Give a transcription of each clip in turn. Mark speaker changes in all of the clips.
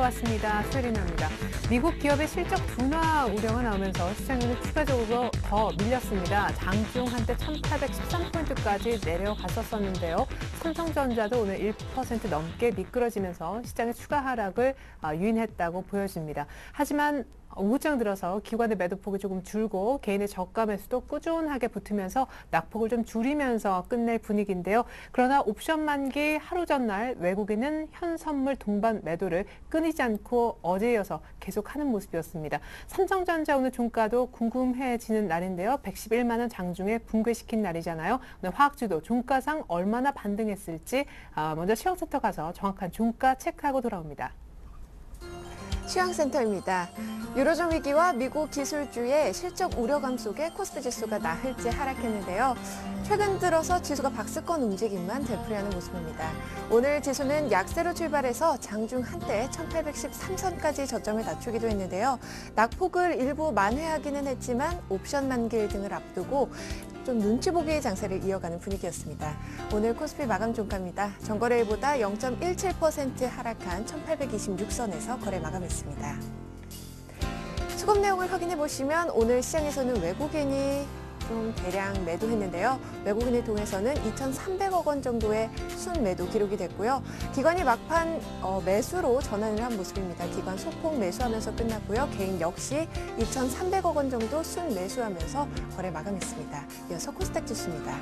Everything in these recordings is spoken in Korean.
Speaker 1: 돌아왔습니다. 최리나입니다. 미국 기업의 실적 둔화 우려가 나오면서 시장에는 추가적으로 더 밀렸습니다. 장중 한때 1813포인트까지 내려갔었는데요. 삼성전자도 오늘 1% 넘게 미끄러지면서 시장의 추가 하락을 유인했다고 보여집니다. 하지만 오후장 들어서 기관의 매도폭이 조금 줄고 개인의 저가 매수도 꾸준하게 붙으면서 낙폭을 좀 줄이면서 끝낼 분위기인데요. 그러나 옵션 만기 하루 전날 외국인은 현 선물 동반 매도를 끊이지 않고 어제 이어서 계속하는 모습이었습니다. 삼성전자 오늘 종가도 궁금해지는 날인데요. 111만 원 장중에 붕괴시킨 날이잖아요. 오늘 화학주도 종가상 얼마나 반등했을지 먼저 시황센터 가서 정확한 종가 체크하고 돌아옵니다.
Speaker 2: 시황센터입니다. 유로존 위기와 미국 기술주의 실적 우려감 속에 코스피 지수가 나흘째 하락했는데요. 최근 들어서 지수가 박스권 움직임만 되풀이하는 모습입니다. 오늘 지수는 약세로 출발해서 장중 한때 1813선까지 저점을 낮추기도 했는데요. 낙폭을 일부 만회하기는 했지만 옵션 만기일 등을 앞두고 좀 눈치 보기의 장세를 이어가는 분위기였습니다. 오늘 코스피 마감 종가입니다. 전거래일보다 0.17% 하락한 1826선에서 거래 마감했습니다. 수급 내용을 확인해 보시면 오늘 시장에서는 외국인이 좀 대량 매도했는데요. 외국인을 통해서는 2,300억 원 정도의 순매도 기록이 됐고요. 기관이 막판 매수로 전환을 한 모습입니다. 기관 소폭 매수하면서 끝났고요. 개인 역시 2,300억 원 정도 순매수하면서 거래 마감했습니다. 이어서 코스닥 지수입니다.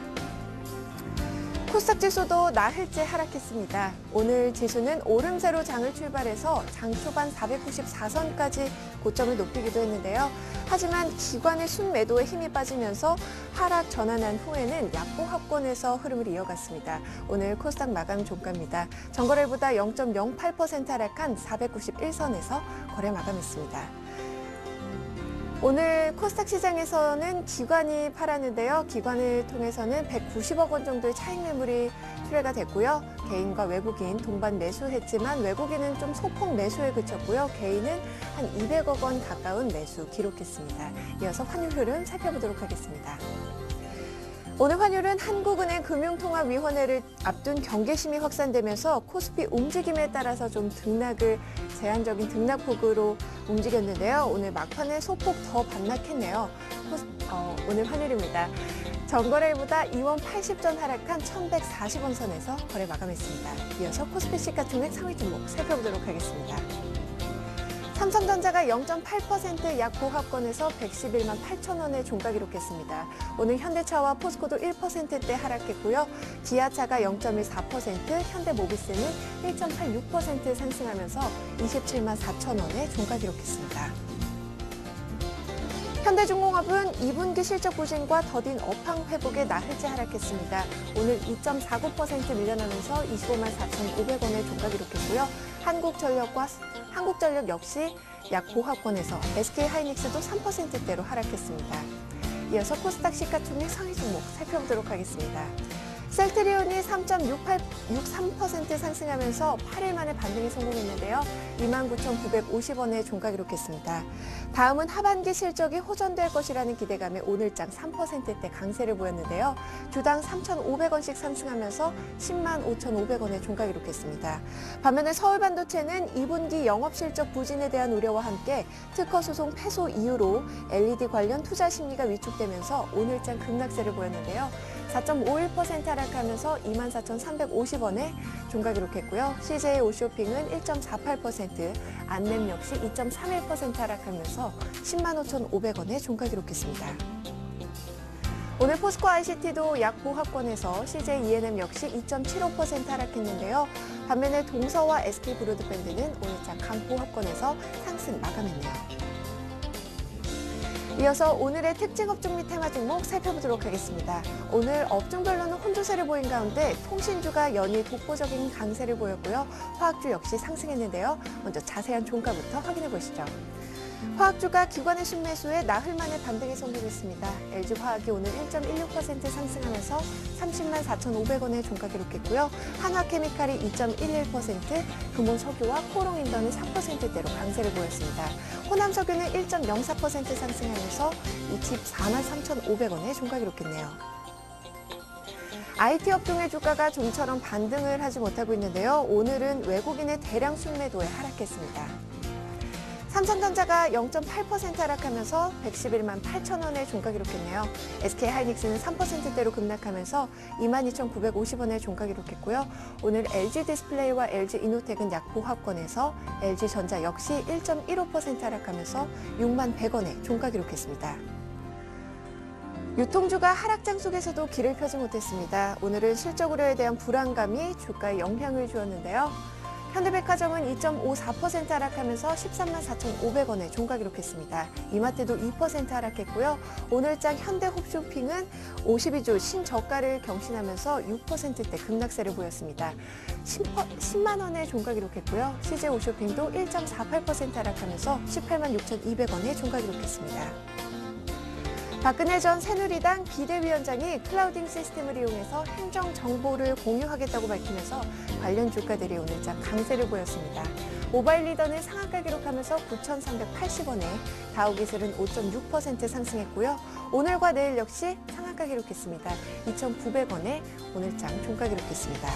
Speaker 2: 코스닥 지수도 나흘째 하락했습니다. 오늘 지수는 오름세로 장을 출발해서 장 초반 494선까지 고점을 높이기도 했는데요. 하지만 기관의 순매도에 힘이 빠지면서 하락 전환한 후에는 약보합권에서 흐름을 이어갔습니다. 오늘 코스닥 마감 종가입니다. 전거래일보다 0.08% 하락한 491선에서 거래 마감했습니다. 오늘 코스닥 시장에서는 기관이 팔았는데요. 기관을 통해서는 190억 원 정도의 차익 매물이 출회가 됐고요. 개인과 외국인 동반 매수했지만 외국인은 좀 소폭 매수에 그쳤고요. 개인은 한 200억 원 가까운 매수 기록했습니다. 이어서 환율 흐름 살펴보도록 하겠습니다. 오늘 환율은 한국은행 금융통화위원회를 앞둔 경계심이 확산되면서 코스피 움직임에 따라서 좀 제한적인 등락폭으로 움직였는데요. 오늘 막판에 소폭 더 반락했네요. 오늘 환율입니다. 전거래일보다 2원 80전 하락한 1,140원 선에서 거래 마감했습니다. 이어서 코스피 시가총액 상위 종목 살펴보도록 하겠습니다. 삼성전자가 0.8% 약보합권에서 111만 8천 원의 종가 기록했습니다. 오늘 현대차와 포스코도 1%대 하락했고요. 기아차가 0.14%, 현대모비스는 1.86% 상승하면서 27만 4천 원의 종가 기록했습니다. 현대중공업은 2분기 실적 부진과 더딘 업황 회복에 나흘째 하락했습니다. 오늘 2.49% 밀려나면서 25만 4,500원의 종가 기록했고요. 한국전력 역시 약보합권에서 SK하이닉스도 3%대로 하락했습니다. 이어서 코스닥 시가총액 상위 종목 살펴보도록 하겠습니다. 셀트리온이 3.63% 상승하면서 8일 만에 반등에 성공했는데요. 29,950원의 종가 기록했습니다. 다음은 하반기 실적이 호전될 것이라는 기대감에 오늘장 3%대 강세를 보였는데요. 주당 3,500원씩 상승하면서 10만 5,500원의 종가 기록했습니다. 반면에 서울반도체는 2분기 영업실적 부진에 대한 우려와 함께 특허 소송 패소 이후로 LED 관련 투자 심리가 위축되면서 오늘장 급락세를 보였는데요. 4.51% 하락하면서 24,350원에 종가 기록했고요. CJ 오쇼핑은 1.48%, 안램 역시 2.31% 하락하면서 10만 5,500원에 종가 기록했습니다. 오늘 포스코 ICT도 약보합권에서 CJ E&M 역시 2.75% 하락했는데요. 반면에 동서와 SK브로드밴드는 오늘장 강보합권에서 상승 마감했네요. 이어서 오늘의 특징 업종 및 테마 종목 살펴보도록 하겠습니다. 오늘 업종별로는 혼조세를 보인 가운데 통신주가 연일 독보적인 강세를 보였고요. 화학주 역시 상승했는데요. 먼저 자세한 종가부터 확인해 보시죠. 화학주가 기관의 순매수에 나흘 만에 반등에 성공했습니다. LG화학이 오늘 1.16% 상승하면서 30만 4,500원의 종가 기록했고요. 한화케미칼이 2.11%, 금온석유와 코롱인던은 3%대로 강세를 보였습니다. 호남석유는 1.04% 상승하면서 24만 3,500원의 종가 기록했네요. IT 업종의 주가가 좀처럼 반등을 하지 못하고 있는데요. 오늘은 외국인의 대량 순매도에 하락했습니다. 삼성전자가 0.8% 하락하면서 111만 8천 원의 종가 기록했네요. SK하이닉스는 3%대로 급락하면서 22,950원의 종가 기록했고요. 오늘 LG디스플레이와 LG이노텍은 약 보합권에서 LG전자 역시 1.15% 하락하면서 6만 100원의 종가 기록했습니다. 유통주가 하락장 속에서도 길을 펴지 못했습니다. 오늘은 실적 우려에 대한 불안감이 주가에 영향을 주었는데요. 현대백화점은 2.54% 하락하면서 13만 4,500원의 종가 기록했습니다. 이마트도 2% 하락했고요. 오늘장 현대홈쇼핑은 52주 신저가를 경신하면서 6%대 급락세를 보였습니다. 10만 원의 종가 기록했고요. CJ홈쇼핑도 1.48% 하락하면서 18만 6,200원의 종가 기록했습니다. 박근혜 전 새누리당 비대위원장이 클라우딩 시스템을 이용해서 행정 정보를 공유하겠다고 밝히면서 관련 주가들이 오늘장 강세를 보였습니다. 모바일 리더는 상한가 기록하면서 9,380원에 다우기술은 5.6% 상승했고요. 오늘과 내일 역시 상한가 기록했습니다. 2,900원에 오늘장 종가 기록했습니다.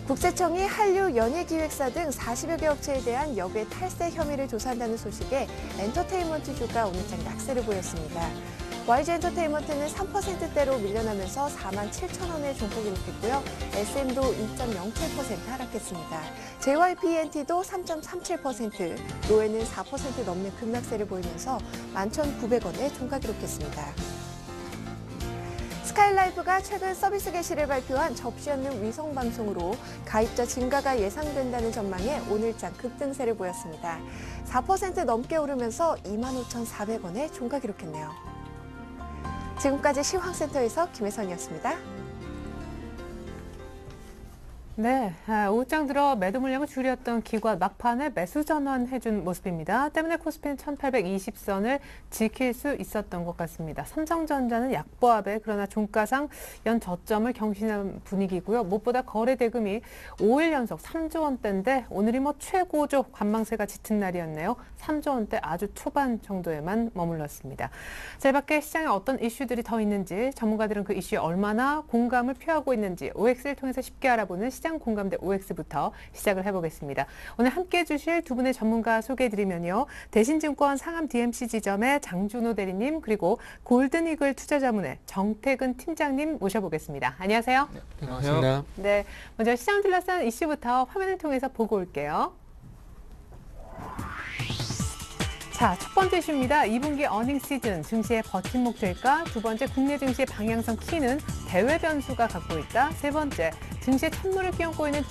Speaker 2: 국세청이 한류 연예기획사 등 40여 개 업체에 대한 역외 탈세 혐의를 조사한다는 소식에 엔터테인먼트주가 오늘장 약세를 보였습니다. YG엔터테인먼트는 3%대로 밀려나면서 4만 7천 원의 종가 기록했고요. SM도 2.07% 하락했습니다. JYPENT도 3.37%, 노에는 4% 넘는 급락세를 보이면서 11,900원의 종가 기록했습니다. 스카이라이프가 최근 서비스 개시를 발표한 접시 없는 위성 방송으로 가입자 증가가 예상된다는 전망에 오늘장 급등세를 보였습니다. 4% 넘게 오르면서 25,400원의 종가 기록했네요. 지금까지 시황센터에서 김혜선이었습니다.
Speaker 1: 네, 오후장 들어 매도 물량을 줄였던 기관 막판에 매수 전환해준 모습입니다. 때문에 코스피는 1820선을 지킬 수 있었던 것 같습니다. 삼성전자는 약보합에 그러나 종가상 연 저점을 경신한 분위기고요. 무엇보다 거래 대금이 5일 연속 3조 원대인데 오늘이 최고조 관망세가 짙은 날이었네요. 3조 원대 아주 초반 정도에만 머물렀습니다. 자, 이 밖에 시장에 어떤 이슈들이 더 있는지, 전문가들은 그 이슈에 얼마나 공감을 표하고 있는지 OX를 통해서 쉽게 알아보는 시장 공감대 OX부터 시작을 해보겠습니다. 오늘 함께해 주실 두 분의 전문가 소개해드리면요. 대신증권 상암 DMC 지점의 장준호 대리님, 그리고 골든이글 투자자문의 정태근 팀장님 모셔보겠습니다. 안녕하세요.
Speaker 3: 네, 반갑습니다.
Speaker 1: 네, 먼저 시장 둘러싼 이슈부터 화면을 통해서 보고 올게요. 자, 첫 번째 이슈입니다. 2분기 어닝 시즌 증시의 버팀목 될까? 두 번째, 국내 증시의 방향성 키는 대외 변수가 갖고 있다. 세 번째, 증시에 찬물을 끼얹고 있는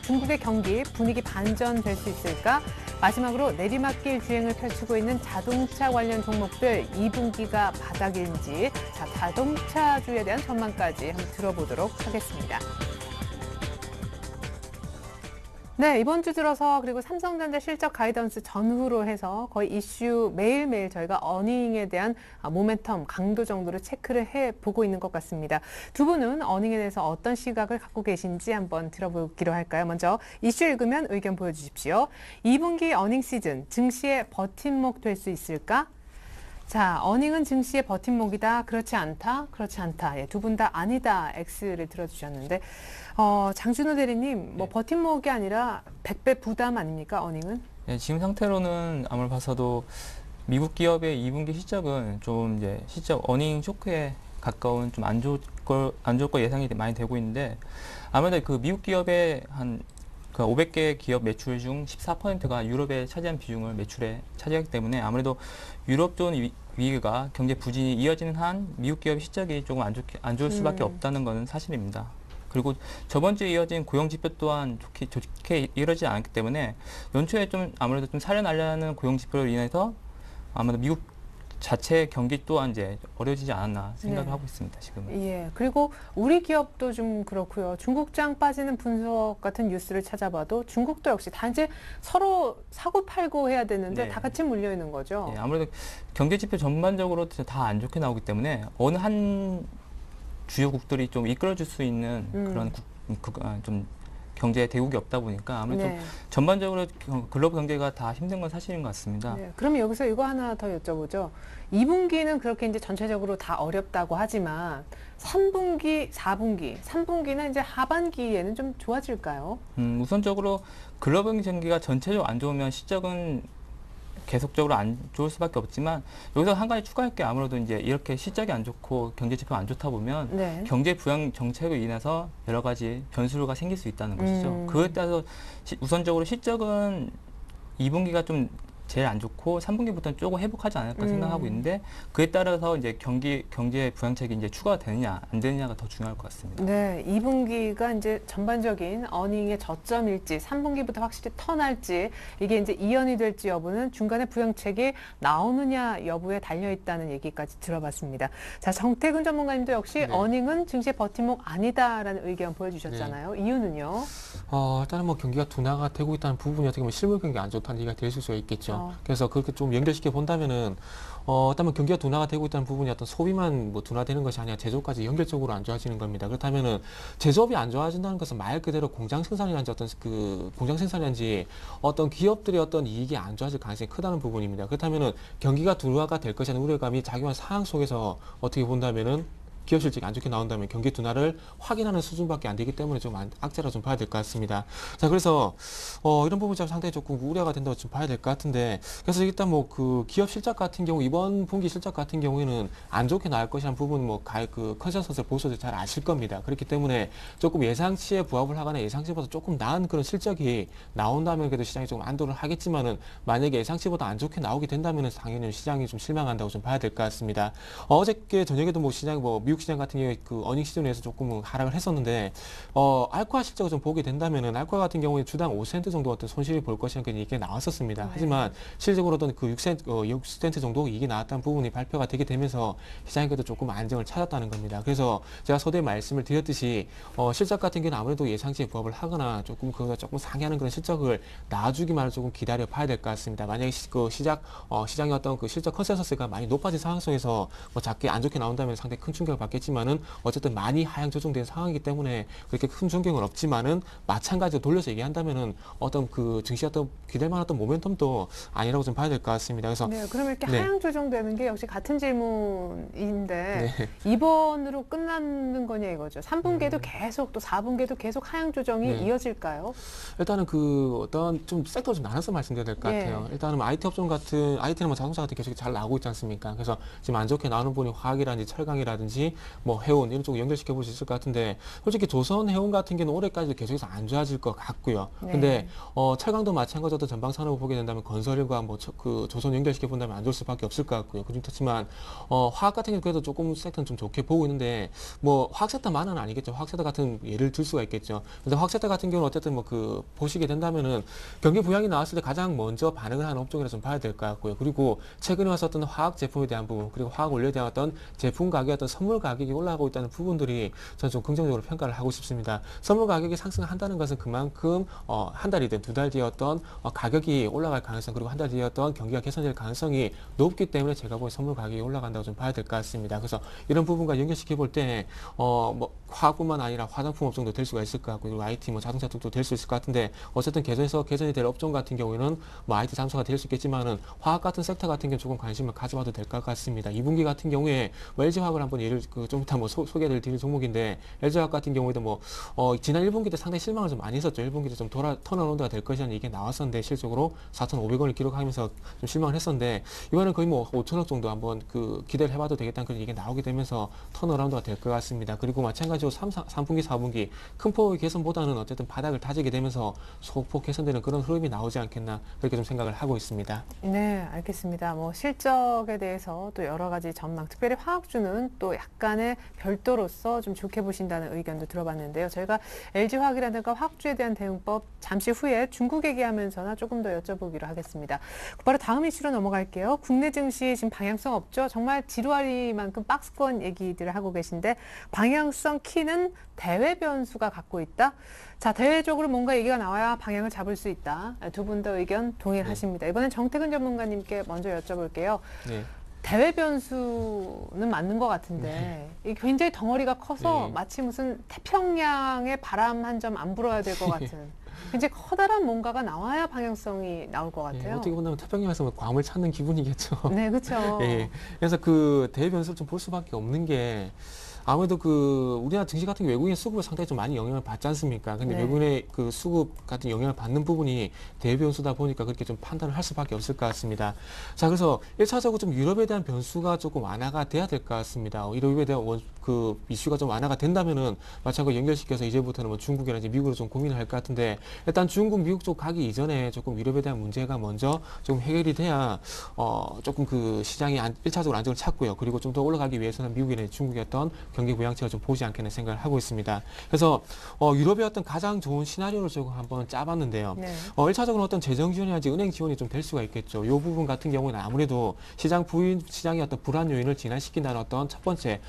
Speaker 1: 중국의 경기 분위기 반전될 수 있을까? 마지막으로 내리막길 주행을 펼치고 있는 자동차 관련 종목들 2분기가 바닥인지, 자, 자동차주에 대한 전망까지 한번 들어보도록 하겠습니다. 네, 이번 주 들어서 그리고 삼성전자 실적 가이던스 전후로 해서 거의 이슈 매일매일 저희가 어닝에 대한 모멘텀, 강도 정도를 체크를 해보고 있는 것 같습니다. 두 분은 어닝에 대해서 어떤 시각을 갖고 계신지 한번 들어보기로 할까요? 먼저 이슈 읽으면 의견 보여주십시오. 2분기 어닝 시즌, 증시의 버팀목 될 수 있을까? 자, 어닝은 증시의 버팀목이다. 그렇지 않다. 그렇지 않다. 예, 두 분 다 아니다. X를 들어주셨는데 장준호 대리님, 버팀목이 아니라 100배 부담 아닙니까? 어닝은?
Speaker 3: 네, 지금 상태로는 아무리 봐서도 미국 기업의 2분기 실적은 좀 이제 실적 어닝 쇼크에 가까운 좀 안 좋을 거 예상이 많이 되고 있는데, 아무래도 그 미국 기업의 그 500개 기업 매출 중 14%가 유럽에 차지한 비중을 매출에 차지하기 때문에 아무래도 유럽존 위기가 경제 부진이 이어지는 한 미국 기업 실적이 조금 안 좋을 수밖에 없다는 것은 사실입니다. 그리고 저번 주에 이어진 고용 지표 또한 좋게 이루어지지 않았기 때문에 연초에 좀 아무래도 좀 살려나려는 고용 지표로 인해서 아마도 미국 자체 경기 또한 이제 어려워지지 않았나 생각을 하고 있습니다, 지금은.
Speaker 1: 예. 그리고 우리 기업도 좀 그렇고요. 중국장 빠지는 분석 같은 뉴스를 찾아봐도 중국도 역시 단지 서로 사고 팔고 해야 되는데
Speaker 3: 네.
Speaker 1: 다 같이 물려 있는 거죠.
Speaker 3: 예, 아무래도 경제 지표 전반적으로 다 안 좋게 나오기 때문에 어느 한 주요국들이 좀 이끌어줄 수 있는 그런 좀 경제 대국이 없다 보니까 아무래도
Speaker 1: 네.
Speaker 3: 전반적으로 글로벌 경제가 다 힘든 건 사실인 것 같습니다.
Speaker 1: 네. 그럼 여기서 이거 하나 더 여쭤보죠. 2분기는 그렇게 이제 전체적으로 다 어렵다고 하지만 3분기, 4분기, 3분기는 이제 하반기에는 좀 좋아질까요?
Speaker 3: 우선적으로 글로벌 경기가 전체적으로 안 좋으면 실적은 계속적으로 안 좋을 수밖에 없지만 여기서 한 가지 추가할 게 아무래도 이제 이렇게 실적이 안 좋고 경제 지표가 안 좋다 보면
Speaker 1: 네.
Speaker 3: 경제 부양 정책으로 인해서 여러 가지 변수가 생길 수 있다는 것이죠. 그에 따라서 우선적으로 실적은 2분기가 좀 제일 안 좋고 3분기부터는 조금 회복하지 않을까 생각하고 있는데 그에 따라서 이제 경제 부양책이 이제 추가가 되느냐 안 되느냐가 더 중요할 것 같습니다.
Speaker 1: 네, 2분기가 이제 전반적인 어닝의 저점일지, 3분기부터 확실히 턴할지, 이게 이제 이연이 될지 여부는 중간에 부양책이 나오느냐 여부에 달려 있다는 얘기까지 들어봤습니다. 자, 정태근 전문가님도 역시
Speaker 4: 네.
Speaker 1: 어닝은 증시의 버팀목 아니다라는 의견 보여주셨잖아요. 이유는요?
Speaker 4: 일단은 뭐 경기가 둔화가 되고 있다는 부분이 어떻게 보면 실물 경기가 안 좋다는 얘기가 될 수가 있겠죠. 그래서 그렇게 좀 연결시켜 본다면은 일단 뭐 경기가 둔화가 되고 있다는 부분이 어떤 소비만 뭐 둔화되는 것이 아니라 제조업까지 연결적으로 안 좋아지는 겁니다. 그렇다면은 제조업이 안 좋아진다는 것은 말 그대로 공장 생산이란지 어떤 그 공장 생산이란지 어떤 기업들의 어떤 이익이 안 좋아질 가능성이 크다는 부분입니다. 그렇다면은 경기가 둔화가 될 것이라는 우려감이 작용한 상황 속에서 어떻게 본다면은 기업 실적이 안 좋게 나온다면 경기 둔화를 확인하는 수준밖에 안 되기 때문에 좀 악재라 좀 봐야 될 것 같습니다. 자, 그래서 이런 부분이 좀 상당히 조금 우려가 된다고 좀 봐야 될 것 같은데, 그래서 일단 뭐 그 기업 실적 같은 경우 이번 분기 실적 같은 경우에는 안 좋게 나올 것이라는 부분 뭐 그 컨센서스를 보셔도 잘 아실 겁니다. 그렇기 때문에 조금 예상치에 부합을 하거나 예상치보다 조금 나은 그런 실적이 나온다면 그래도 시장이 조금 안도를 하겠지만은 만약에 예상치보다 안 좋게 나오게 된다면은 당연히 시장이 좀 실망한다고 좀 봐야 될 것 같습니다. 어저께 저녁에도 뭐 시장 미국 시장 같은 경우에 그 어닝 시즌에서 조금 하락을 했었는데 알코아 실적을 좀 보게 된다면은 알코아 같은 경우에 주당 5센트 정도 어떤 손실이 볼 것이라는 그런 얘기가 나왔었습니다.
Speaker 1: 네.
Speaker 4: 하지만 실질적으로 어떤 그 6센트 정도 이익이 나왔다는 부분이 발표가 되게 되면서 시장이 그래도 조금 안정을 찾았다는 겁니다. 그래서 제가 서두에 말씀을 드렸듯이 실적 같은 경우는 아무래도 예상치에 부합을 하거나 조금 그거보다 조금 상회하는 그런 실적을 나와주기만을 조금 기다려 봐야 될 것 같습니다. 만약에 시장의 어떤 그 실적 컨센서스가 많이 높아진 상황 속에서 뭐 작게 안 좋게 나온다면 상당히 큰 충격을 받겠지만은 어쨌든 많이 하향 조정된 상황이기 때문에 그렇게 큰 충격은 없지만은 마찬가지로 돌려서 얘기한다면은 어떤 그 증시 어떤 기댈 만한 어떤 모멘텀도 아니라고 좀 봐야 될 것 같습니다. 그래서
Speaker 1: 네, 그럼 이렇게
Speaker 4: 네.
Speaker 1: 하향 조정되는 게 역시 같은 질문인데
Speaker 4: 네.
Speaker 1: 이번으로 끝나는 거냐 이거죠. 3분기에도 계속 또 4분기에도 계속 하향 조정이
Speaker 4: 네.
Speaker 1: 이어질까요?
Speaker 4: 일단은 그 어떤 좀 섹터 좀 나눠서 말씀드려야 될 것
Speaker 1: 예.
Speaker 4: 같아요. 일단은 뭐 IT 업종 같은 IT는 뭐 자동차 같은 게 계속 잘 나오고 있지 않습니까? 그래서 지금 안 좋게 나오는 부분이 화학이라든지 철강이라든지 뭐 해운 이런 쪽 연결시켜 볼 수 있을 것 같은데 솔직히 조선 해운 같은 경우는 올해까지도 계속해서 안 좋아질 것 같고요.
Speaker 1: 네.
Speaker 4: 근데 철강도 마찬가지로 어떤 전방 산업을 보게 된다면 건설과 뭐 그 조선 연결시켜 본다면 안 좋을 수밖에 없을 것 같고요. 그렇지만 화학 같은 경우 그래도 조금 섹터는 좀 좋게 보고 있는데 뭐 화학 섹터만은 아니겠죠. 화학 섹터 같은 예를 들 수가 있겠죠. 근데 화학 섹터 같은 경우는 어쨌든 뭐 그 보시게 된다면은 경기 부양이 나왔을 때 가장 먼저 반응을 하는 업종이라 좀 봐야 될 것 같고요. 그리고 최근에 와서 어떤 화학 제품에 대한 부분 그리고 화학 원료에 대한 어떤 제품 가격 어떤 선물 가격이 올라가고 있다는 부분들이 저는 좀 긍정적으로 평가를 하고 싶습니다. 선물 가격이 상승한다는 것은 그만큼 한 달이든 두 달 뒤에 어떤 가격이 올라갈 가능성 그리고 한 달 뒤에 어떤 경기가 개선될 가능성이 높기 때문에 제가 보기엔 선물 가격이 올라간다고 좀 봐야 될 것 같습니다. 그래서 이런 부분과 연결시켜 볼 때 뭐 화학뿐만 아니라 화장품 업종도 될 수가 있을 것 같고 그리고 IT 뭐 자동차 쪽도 될 수 있을 것 같은데 어쨌든 개선이 될 업종 같은 경우에는 뭐 IT 자동차가 될 수 있겠지만은 화학 같은 섹터 같은 경우 조금 관심을 가져봐도 될 것 같습니다. 2분기 같은 경우에 뭐 LG화학을 한번 예를 좀 이따 뭐 소개를 드릴 종목인데 LG화학 같은 경우에도 뭐 지난 1분기 때 상당히 실망을 좀 많이 했었죠. 1분기 때 좀 턴어라운드가 될 것이라는 얘기가 나왔었는데 실적으로 4,500원을 기록하면서 좀 실망을 했었는데 이번에는 거의 뭐 5천억 정도 한번 그 기대를 해봐도 되겠다는 그런 얘기가 나오게 되면서 턴어라운드가 될 것 같습니다. 그리고 마찬가지로 3분기, 4분기 큰 폭의 개선보다는 어쨌든 바닥을 다지게 되면서 소폭 개선되는 그런 흐름이 나오지 않겠나 그렇게 좀 생각을 하고 있습니다.
Speaker 1: 네, 알겠습니다. 뭐 실적에 대해서 또 여러 가지 전망, 특별히 화학주는 또 약간의 별도로서 좀 좋게 보신다는 의견도 들어봤는데요. 저희가 LG화학이라든가 화학주에 대한 대응법 잠시 후에 중국 얘기하면서나 조금 더 여쭤보기로 하겠습니다. 바로 다음 이슈로 넘어갈게요. 국내 증시 지금 방향성 없죠? 정말 지루하리만큼 박스권 얘기들을 하고 계신데 방향성 키는 대외 변수가 갖고 있다. 자, 대외적으로 뭔가 얘기가 나와야 방향을 잡을 수 있다. 두 분 다 의견 동일하십니다. 이번엔 정태근 전문가님께 먼저 여쭤볼게요.
Speaker 4: 네.
Speaker 1: 대외 변수는 맞는 것 같은데 이게 굉장히 덩어리가 커서
Speaker 4: 네.
Speaker 1: 마치 무슨 태평양에 바람 한 점 안 불어야 될 것 같은 굉장히 커다란 뭔가가 나와야 방향성이 나올 것
Speaker 4: 예,
Speaker 1: 같아요.
Speaker 4: 어떻게 보면 태평양에서 뭐 괌을 찾는 기분이겠죠.
Speaker 1: 네, 그렇죠.
Speaker 4: 예, 그래서 그 대외 변수를 좀 볼 수밖에 없는 게 아무래도 그 우리나라 증시 같은 게 외국인 수급을 상당히 좀 많이 영향을 받지 않습니까? 근데
Speaker 1: 네.
Speaker 4: 외국인의 그 수급 같은 영향을 받는 부분이 대외 변수다 보니까 그렇게 좀 판단을 할 수밖에 없을 것 같습니다. 자, 그래서 1차적으로 좀 유럽에 대한 변수가 조금 완화가 돼야 될 것 같습니다. 유럽에 대한 그 이슈가 좀 완화가 된다면은 마찬가지로 연결시켜서 이제부터는 뭐 중국이라든지 미국으로 좀 고민을 할 것 같은데 일단 중국, 미국 쪽 가기 이전에 조금 유럽에 대한 문제가 먼저 좀 해결이 돼야 조금 그 시장이 1차적으로 안정을 찾고요. 그리고 좀 더 올라가기 위해서는 미국이나 중국의 어떤 경기 부양책을 좀 보지 않겠나 생각을 하고 있습니다. 그래서 유럽의 어떤 가장 좋은 시나리오를 조금 한번 짜봤는데요.
Speaker 1: 네.
Speaker 4: 1차적으로 어떤 재정 지원이라든지 은행 지원이 좀 될 수가 있겠죠. 이 부분 같은 경우는 아무래도 시장의 어떤 불안 요인을 진화시킨다는 어떤 첫 번째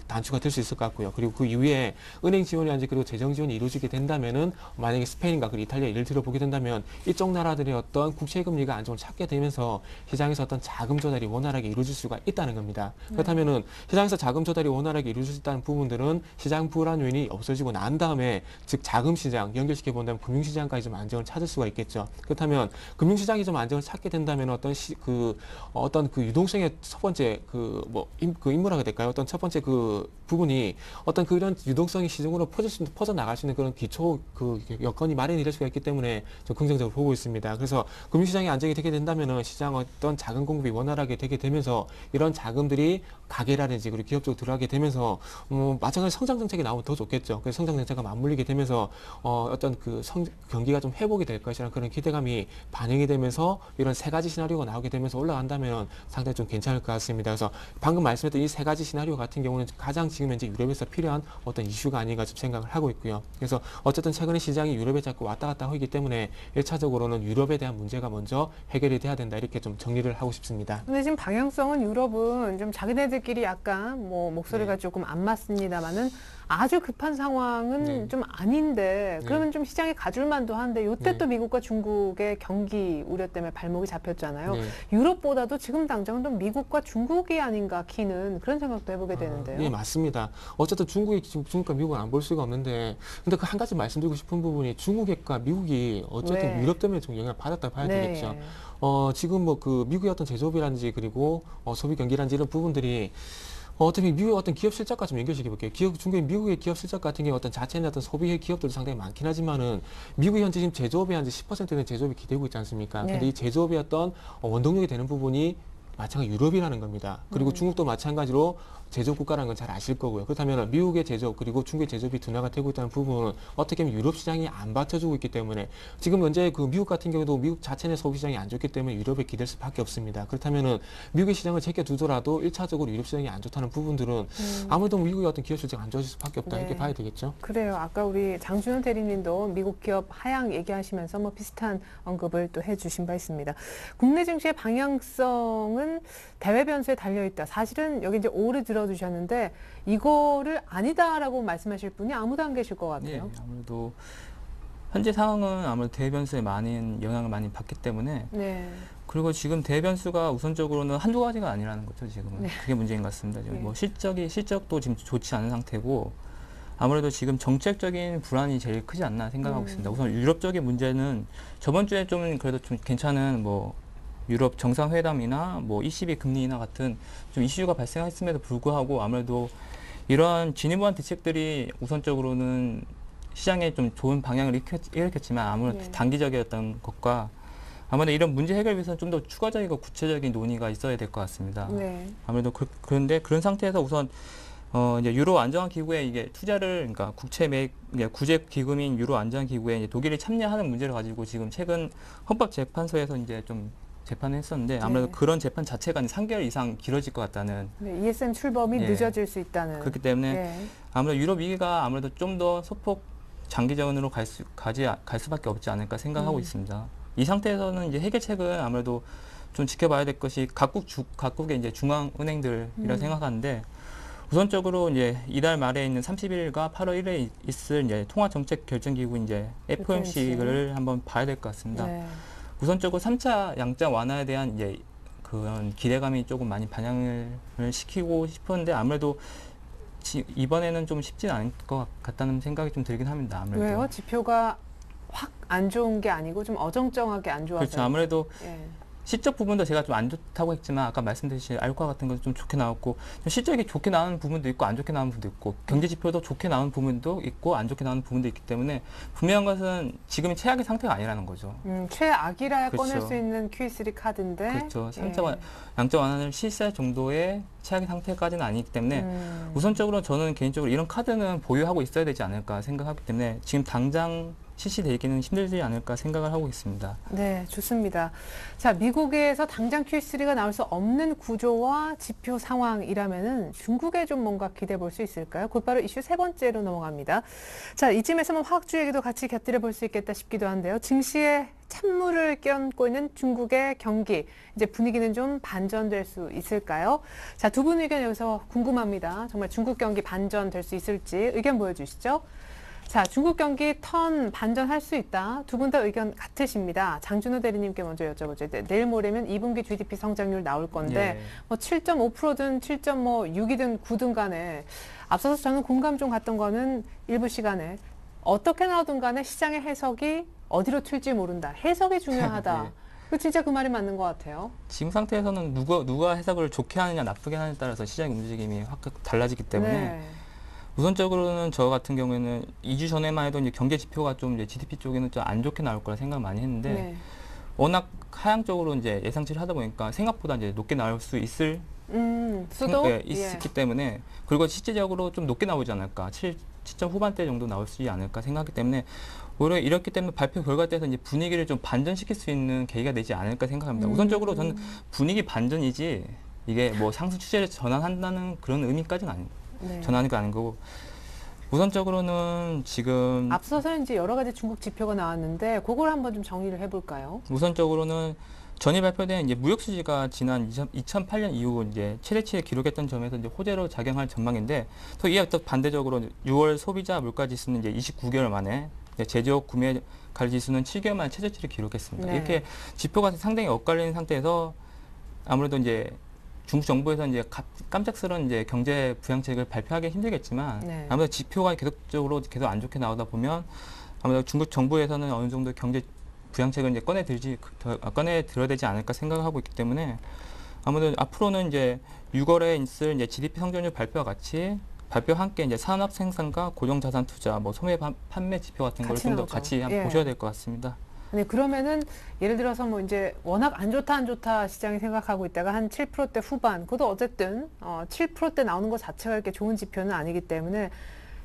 Speaker 4: 단추가 될 수 있을 것 같고요. 그리고 그 이후에 은행 지원이라든지 그리고 재정 지원이 이루어지게 된다면은 만약에 스페인과 그리고 이탈리아 예를 들어 보게 된다면 이쪽 나라들의 어떤 국채 금리가 안정을 찾게 되면서 시장에서 어떤 자금 조달이 원활하게 이루어질 수가 있다는 겁니다. 그렇다면은 시장에서 자금 조달이 원활하게 이루어질 수 있다는 부분들은 시장 불안 요인이 없어지고 난 다음에 즉 자금 시장 연결시켜 본다면 금융 시장까지 좀 안정을 찾을 수가 있겠죠. 그렇다면 금융 시장이 좀 안정을 찾게 된다면 어떤 그 유동성의 첫 번째 그 인물화가 될까요? 어떤 첫 번째 그 부분이 어떤 그런 유동성이 시중으로 퍼져 나갈 수 있는 그런 기초 그 여건이 마련이 될 수가 있기 때문에 좀 긍정적으로 보고 있습니다. 그래서 금융시장이 안정이 되게 된다면은 시장 어떤 자금 공급이 원활하게 되게 되면서 이런 자금들이 가계라든지 그리고 기업 쪽으로 들어가게 되면서 마찬가지로 성장 정책이 나오면 더 좋겠죠. 그래서 성장 정책과 맞물리게 되면서 어떤 그 경기가 좀 회복이 될 것이라는 그런 기대감이 반영이 되면서 이런 세 가지 시나리오가 나오게 되면서 올라간다면 상당히 좀 괜찮을 것 같습니다. 그래서 방금 말씀했던 이 세 가지 시나리오 같은 경우는 가장 지금 현재 유럽에서 필요한 어떤 이슈가 아닌가 좀 생각을 하고 있고요. 그래서 어쨌든 최근에 시장이 유럽에 자꾸 왔다 갔다 하기 때문에 1차적으로는 유럽에 대한 문제가 먼저 해결이 돼야 된다 이렇게 좀 정리를 하고 싶습니다.
Speaker 1: 근데 지금 방향성은 유럽은 좀 자기네들끼리 약간 뭐 목소리가
Speaker 4: 네.
Speaker 1: 조금 안 맞습니다만은 아주 급한 상황은
Speaker 4: 네.
Speaker 1: 좀 아닌데
Speaker 4: 네.
Speaker 1: 그러면 좀 시장이 가줄만도 한데 요때
Speaker 4: 네.
Speaker 1: 또 미국과 중국의 경기 우려 때문에 발목이 잡혔잖아요.
Speaker 4: 네.
Speaker 1: 유럽보다도 지금 당장은 좀 미국과 중국이 아닌가 키는 그런 생각도 해보게 되는데요.
Speaker 4: 네, 맞습니다. 어쨌든 중국과 미국은 안 볼 수가 없는데, 근데 그 한 가지 말씀드리고 싶은 부분이 중국과 미국이 어쨌든
Speaker 1: 네.
Speaker 4: 유럽 때문에 좀 영향을 받았다 봐야
Speaker 1: 네.
Speaker 4: 되겠죠. 지금 뭐 그 미국의 어떤 제조업이라든지 그리고 소비 경기라든지 이런 부분들이 어떻게 미국의 어떤 기업 실적과 좀 연결시켜 볼게요. 중국의 미국의 기업 실적 같은 경우 어떤 자체의 어떤 소비 기업들도 상당히 많긴 하지만은 미국이 현재 지금 제조업에 한 10%는 제조업이 기대고 있지 않습니까?
Speaker 1: 네.
Speaker 4: 근데 이 제조업의 어떤 원동력이 되는 부분이 마찬가지 유럽이라는 겁니다. 그리고 중국도 마찬가지로 제조업 국가라는 건 잘 아실 거고요. 그렇다면 미국의 제조업 그리고 중국의 제조업이 둔화가 되고 있다는 부분은 어떻게 보면 유럽 시장이 안 받쳐주고 있기 때문에 지금 현재 그 미국 같은 경우도 미국 자체 내 소비 시장이 안 좋기 때문에 유럽에 기댈 수밖에 없습니다. 그렇다면은 미국의 시장을 제껴두더라도 1차적으로 유럽 시장이 안 좋다는 부분들은 아무래도 미국의 어떤 기업 실적 안 좋아질 수밖에 없다
Speaker 1: 네.
Speaker 4: 이렇게 봐야 되겠죠.
Speaker 1: 그래요. 아까 우리 장준현 대리님도 미국 기업 하향 얘기하시면서 뭐 비슷한 언급을 또 해주신 바 있습니다. 국내 증시의 방향성은 대외 변수에 달려있다. 사실은 여기 이제 오를 들어주셨는데 이거를 아니다라고 말씀하실 분이 아무도 안 계실 것
Speaker 3: 예,
Speaker 1: 같아요.
Speaker 3: 아무래도 현재 상황은 아무래도 대변수에 많은 영향을 많이 받기 때문에
Speaker 1: 네.
Speaker 3: 그리고 지금 대변수가 우선적으로는 한두 가지가 아니라는 거죠. 지금은
Speaker 1: 네.
Speaker 3: 그게 문제인 것 같습니다. 지금
Speaker 1: 네.
Speaker 3: 뭐 실적도 지금 좋지 않은 상태고 아무래도 지금 정책적인 불안이 제일 크지 않나 생각하고 있습니다. 우선 유럽적인 문제는 저번 주에 좀 그래도 좀 괜찮은 뭐 유럽 정상회담이나 뭐 ECB 금리 인하 같은 좀 이슈가 발생했음에도 불구하고 아무래도 이러한 진입한 대책들이 우선적으로는 시장에 좀 좋은 방향을 일으켰지만 아무래도
Speaker 1: 네.
Speaker 3: 단기적이었던 것과 아무래도 이런 문제 해결 위해서는 좀 더 추가적이고 구체적인 논의가 있어야 될 것 같습니다.
Speaker 1: 네.
Speaker 3: 아무래도 그런데 그런 상태에서 우선 이제 유로 안정화 기구에 이게 투자를 그러니까 국채 매입 구제 기금인 유로 안정화 기구에 이제 독일이 참여하는 문제를 가지고 지금 최근 헌법재판소에서 이제 좀 재판을 했었는데 아무래도
Speaker 1: 네.
Speaker 3: 그런 재판 자체가 3개월 이상 길어질 것 같다는
Speaker 1: 네. ESM 출범이
Speaker 3: 네.
Speaker 1: 늦어질 수 있다는.
Speaker 3: 그렇기 때문에
Speaker 1: 네.
Speaker 3: 아무래도 유럽 위기가 아무래도 좀 더 소폭 장기전으로 갈 수밖에 없지 않을까 생각하고 있습니다. 이 상태에서는 이제 해결책은 아무래도 좀 지켜봐야 될 것이 각국의 이제 중앙은행들이라 생각하는데 우선적으로 이제 이달 말에 있는 30일과 8월 1일에 있을 이제 통화정책결정기구 이제 FOMC를 한번 봐야 될 것 같습니다.
Speaker 1: 네.
Speaker 3: 우선적으로 3차 양자 완화에 대한 이제 그런 기대감이 조금 많이 반영을 시키고 싶었는데 아무래도 이번에는 좀 쉽진 않을 것 같다는 생각이 좀 들긴 합니다. 아무래도.
Speaker 1: 왜요? 지표가 확 안 좋은 게 아니고 좀 어정쩡하게 안 좋아서.
Speaker 3: 그렇죠. 아무래도
Speaker 1: 예.
Speaker 3: 실적 부분도 제가 좀 안 좋다고 했지만 아까 말씀드린 알과 같은 것도 좀 좋게 나왔고 좀 실적이 좋게 나오는 부분도 있고 안 좋게 나오는 부분도 있고 경제 지표도 좋게 나오는 부분도 있고 안 좋게 나오는 부분도 있기 때문에 분명한 것은 지금이 최악의 상태가 아니라는 거죠.
Speaker 1: 최악이라야
Speaker 3: 그렇죠.
Speaker 1: 꺼낼 수 있는 Q3 카드인데.
Speaker 3: 그렇죠.
Speaker 1: 예.
Speaker 3: 양적 완화를 실시할 정도의 최악의 상태까지는 아니기 때문에 우선적으로 저는 개인적으로 이런 카드는 보유하고 있어야 되지 않을까 생각하기 때문에 지금 당장 실시되기는 힘들지 않을까 생각을 하고 있습니다.
Speaker 1: 네, 좋습니다. 자, 미국에서 당장 Q3가 나올 수 없는 구조와 지표 상황이라면은 중국에 좀 뭔가 기대해 볼 수 있을까요? 곧바로 이슈 세 번째로 넘어갑니다. 자, 이쯤에서 화학주 얘기도 같이 곁들여 볼 수 있겠다 싶기도 한데요. 증시에 찬물을 끼얹고 있는 중국의 경기, 이제 분위기는 좀 반전될 수 있을까요? 자, 두 분 의견 여기서 궁금합니다. 정말 중국 경기 반전될 수 있을지 의견 보여주시죠. 자, 중국 경기 턴 반전할 수 있다. 두 분 다 의견 같으십니다. 장준호 대리님께 먼저 여쭤보죠. 내일 모레면 2분기 GDP 성장률 나올 건데
Speaker 3: 예.
Speaker 1: 뭐 7.5%든 7.6이든 9든 간에 앞서서 저는 공감 좀 갔던 거는 일부 시간에 어떻게 나오든 간에 시장의 해석이 어디로 튈지 모른다. 해석이 중요하다.
Speaker 3: 네.
Speaker 1: 그 진짜 그 말이 맞는 것 같아요.
Speaker 3: 지금 상태에서는 누가 해석을 좋게 하느냐 나쁘게 하느냐에 따라서 시장 움직임이 확 달라지기 때문에
Speaker 1: 네.
Speaker 3: 우선적으로는 저 같은 경우에는 2주 전에만 해도 이제 경제 지표가 좀 이제 GDP 쪽에는 좀 안 좋게 나올 거라 생각 많이 했는데
Speaker 1: 네.
Speaker 3: 워낙 하향적으로 이제 예상치를 하다 보니까 생각보다 이제 높게 나올 수 있을
Speaker 1: 수도
Speaker 3: 있기 때문에 그리고 실질적으로 좀 높게 나오지 않을까 7점 후반대 정도 나올 수 있지 않을까 생각하기 때문에 오히려 이렇기 때문에 발표 결과에 대해서 이제 분위기를 좀 반전시킬 수 있는 계기가 되지 않을까 생각합니다. 우선적으로 저는 분위기 반전이지 이게 뭐 상승 추세를 전환한다는 그런 의미까지는 아닙니다.
Speaker 1: 네.
Speaker 3: 전하는 게 아닌 거고 우선적으로는 지금
Speaker 1: 앞서서 이제 여러 가지 중국 지표가 나왔는데 그걸 한번 좀 정리를 해볼까요?
Speaker 3: 우선적으로는 전일 발표된 이제 무역 수지가 지난 2008년 이후 이제 최대치를 기록했던 점에서 이제 호재로 작용할 전망인데 또 이에 또 반대적으로 6월 소비자 물가 지수는 이제 29개월 만에 이제 제조업 구매 가격 지수는 7개월 만에 최저치를 기록했습니다.
Speaker 1: 네.
Speaker 3: 이렇게 지표가 상당히 엇갈리는 상태에서 아무래도 이제 중국 정부에서 이제 깜짝스러운 이제 경제 부양책을 발표하기 힘들겠지만
Speaker 1: 네.
Speaker 3: 아무래도 지표가 계속적으로 계속 안 좋게 나오다 보면 아무래도 중국 정부에서는 어느 정도 경제 부양책을 이제 꺼내들어야 되지 않을까 생각하고 있기 때문에 아무래도 앞으로는 이제 6월에 있을 이제 GDP 성장률 발표와 같이 발표와 함께 이제 산업 생산과 고정자산 투자, 뭐 소매 판매 지표 같은 걸
Speaker 1: 같이
Speaker 3: 좀 더
Speaker 1: 나오죠.
Speaker 3: 같이 한번
Speaker 1: 예.
Speaker 3: 보셔야 될 것 같습니다.
Speaker 1: 네, 그러면은 예를 들어서 뭐 이제 워낙 안 좋다 시장이 생각하고 있다가 한 7%대 후반, 그것도 어쨌든 7%대 나오는 것 자체가 이렇게 좋은 지표는 아니기 때문에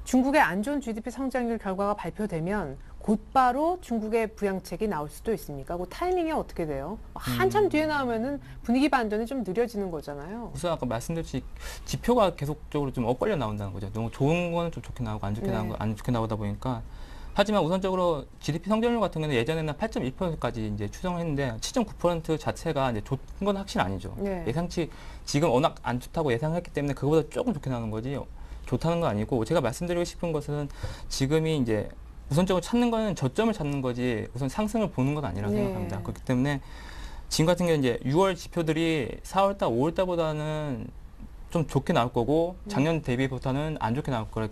Speaker 1: 중국의 안 좋은 GDP 성장률 결과가 발표되면 곧바로 중국의 부양책이 나올 수도 있습니까? 그 타이밍이 어떻게 돼요? 한참 뒤에 나오면은 분위기 반전이 좀 느려지는 거잖아요.
Speaker 3: 우선 아까 말씀드렸듯이 지표가 계속적으로 좀 엇갈려 나온다는 거죠. 너무 좋은 거는 좀 좋게 나오고 안 좋게
Speaker 1: 네.
Speaker 3: 나오고 안 좋게 나오다 보니까 하지만 우선적으로 GDP 성장률 같은 경우는 예전에는 8.1%까지 이제 추정을 했는데 7.9% 자체가 이제 좋은 건 확실히 아니죠.
Speaker 1: 네.
Speaker 3: 예상치 지금 워낙 안 좋다고 예상했기 때문에 그거보다 조금 좋게 나오는 거지 좋다는 건 아니고 제가 말씀드리고 싶은 것은 지금이 이제 우선적으로 찾는 거는 저점을 찾는 거지 우선 상승을 보는 건 아니라고
Speaker 1: 네.
Speaker 3: 생각합니다. 그렇기 때문에 지금 같은 경우 이제 6월 지표들이 4월달, 5월달보다는 좀 좋게 나올 거고 작년 대비보다는 안 좋게 나올 거라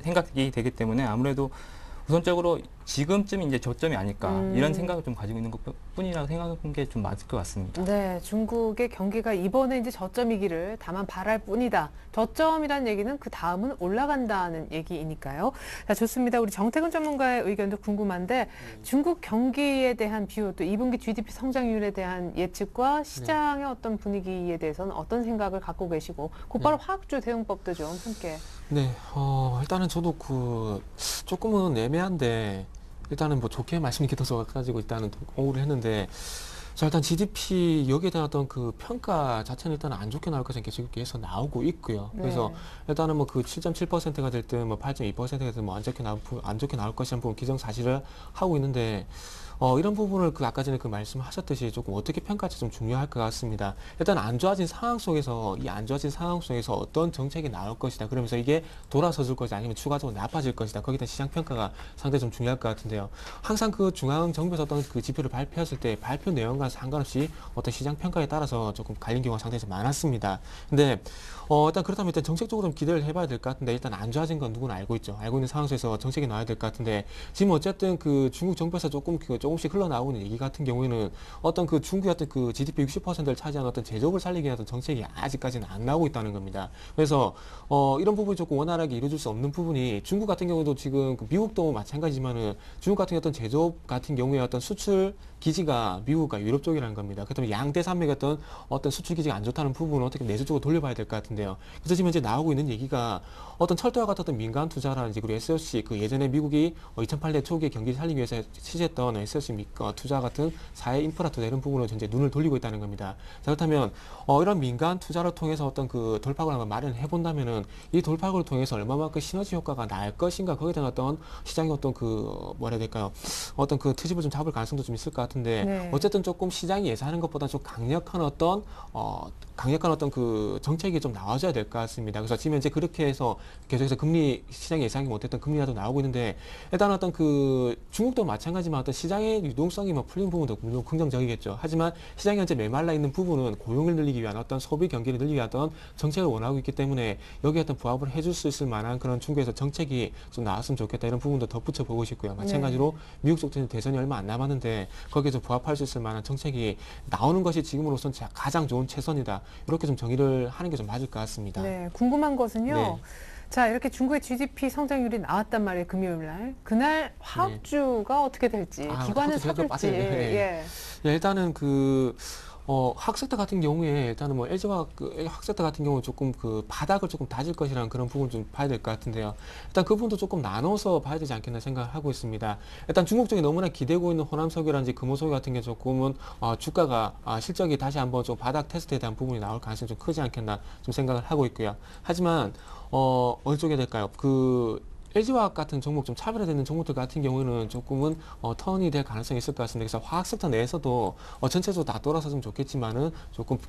Speaker 3: 생각이 되기 때문에 아무래도 우선적으로 지금쯤이 이제 저점이 아닐까 이런 생각을 좀 가지고 있는 것뿐이라고 생각하는 게 좀 맞을 것 같습니다.
Speaker 1: 네, 중국의 경기가 이번에 이제 저점이기를 다만 바랄 뿐이다. 저점이라는 얘기는 그 다음은 올라간다는 얘기이니까요. 자, 좋습니다. 우리 정태근 전문가의 의견도 궁금한데 중국 경기에 대한 비유, 또 2분기 GDP 성장률에 대한 예측과 시장의 어떤 분위기에 대해서는 어떤 생각을 갖고 계시고 곧바로 화학주 대응법도 좀 함께.
Speaker 4: 네, 일단은 저도 조금은 애매한데 일단은 뭐 좋게 말씀드려서 가지고 일단은 공부를 했는데 자, 일단 GDP 여기에 대한 어떤 그 평가 자체는 일단 안 좋게 나올 것은 계속해서 나오고 있고요. 그래서
Speaker 1: 네.
Speaker 4: 일단은 뭐 그 7.7%가 됐든 뭐 8.2%가 됐든 뭐 안 좋게 나올 것이라는 부분 기정사실을 하고 있는데 이런 부분을 그 아까 전에 그 말씀하셨듯이 조금 어떻게 평가할지 좀 중요할 것 같습니다. 일단 안 좋아진 상황 속에서 이 안 좋아진 상황 속에서 어떤 정책이 나올 것이다. 그러면서 이게 돌아서 줄 것이다. 아니면 추가적으로 나빠질 것이다. 거기에 대한 시장 평가가 상당히 좀 중요할 것 같은데요. 항상 그 중앙정부에서 어떤 그 지표를 발표했을 때 발표 내용과 상관없이 어떤 시장 평가에 따라서 조금 갈린 경우가 상당히 좀 많았습니다. 근데 일단 그렇다면 일단 정책적으로 좀 기대를 해봐야 될 것 같은데 일단 안 좋아진 건 누구나 알고 있죠. 알고 있는 상황 속에서 정책이 나와야 될 것 같은데 지금 어쨌든 그 중국 정부에서 조금씩 흘러나오는 얘기 같은 경우에는 어떤 그 중국의 어떤 그 GDP 60%를 차지하는 어떤 제조업을 살리기 위한 어떤 정책이 아직까지는 안 나오고 있다는 겁니다. 그래서 이런 부분이 조금 원활하게 이루어질 수 없는 부분이 중국 같은 경우도 지금 그 미국도 마찬가지지만은 중국 같은 어떤 제조업 같은 경우에 어떤 수출 기지가 미국과 유럽 쪽이라는 겁니다. 그렇다면 양대 산맥의 어떤 수출 기지가 안 좋다는 부분을 어떻게 내수적으로 돌려봐야 될 것 같은데요. 그래서 지금 현재 나오고 있는 얘기가 어떤 철도와 같은 어떤 민간 투자라든지 그리고 SOC 그 예전에 미국이 2008년 초기에 경기를 살리기 위해서 취재했던 SOC 투자 같은 사회 인프라 투자 이런 부분으로 현재 눈을 돌리고 있다는 겁니다. 자, 그렇다면 이런 민간 투자를 통해서 어떤 그 돌파구를 한번 마련해 본다면은 이 돌파구를 통해서 얼마만큼 시너지 효과가 날 것인가 거기에 대한 어떤 시장의 어떤 그 뭐라 해야 될까요? 어떤 그 트집을 좀 잡을 가능성도 좀 있을 것 같은데
Speaker 1: 네.
Speaker 4: 어쨌든 조금 시장이 예상하는 것보다 좀 강력한 어떤 그 정책이 좀 나와줘야 될 것 같습니다. 그래서 지금 현재 그렇게 해서 계속해서 금리 시장이 예상이 못했던 금리라도 나오고 있는데 일단 어떤 그 중국도 마찬가지지만 어떤 시장의 유동성이 뭐 풀린 부분도 물론 긍정적이겠죠. 하지만 시장이 현재 메말라 있는 부분은 고용을 늘리기 위한 어떤 소비 경기를 늘리기 위한 어떤 정책을 원하고 있기 때문에 여기에 어떤 부합을 해줄 수 있을 만한 그런 중국에서 정책이 좀 나왔으면 좋겠다 이런 부분도 덧붙여 보고 싶고요. 마찬가지로 미국 쪽도 대선이 얼마 안 남았는데 거기에서 부합할 수 있을 만한 정책이 나오는 것이 지금으로선 가장 좋은 최선이다. 이렇게 좀 정의를 하는 게 좀 맞을 것 같습니다.
Speaker 1: 네, 궁금한 것은요.
Speaker 4: 네.
Speaker 1: 자, 이렇게 중국의 GDP 성장률이 나왔단 말이에요, 금요일 날. 그날 화학주가 어떻게 될지, 기관은
Speaker 4: 화학주
Speaker 1: 사줄지.
Speaker 4: 네.
Speaker 1: 예.
Speaker 4: 일단은 학섹터 같은 경우에 일단은 뭐 LG화학 학섹터 같은 경우는 조금 그 바닥을 조금 다질 것이라는 그런 부분 좀 봐야 될 것 같은데요. 일단 그 부분도 조금 나눠서 봐야 되지 않겠나 생각을 하고 있습니다. 일단 중국 쪽이 너무나 기대고 있는 호남석유라든지 금호석유 같은 게 조금은 주가가 실적이 다시 한번 좀 바닥 테스트에 대한 부분이 나올 가능성이 좀 크지 않겠나 좀 생각을 하고 있고요. 하지만 어느 쪽에 될까요? LG화학 같은 종목 좀 차별화되는 종목들 같은 경우는 조금은 턴이 될 가능성이 있을 것 같습니다. 그래서 화학 섹터 내에서도 전체적으로 다 돌아서면 좋겠지만은 조금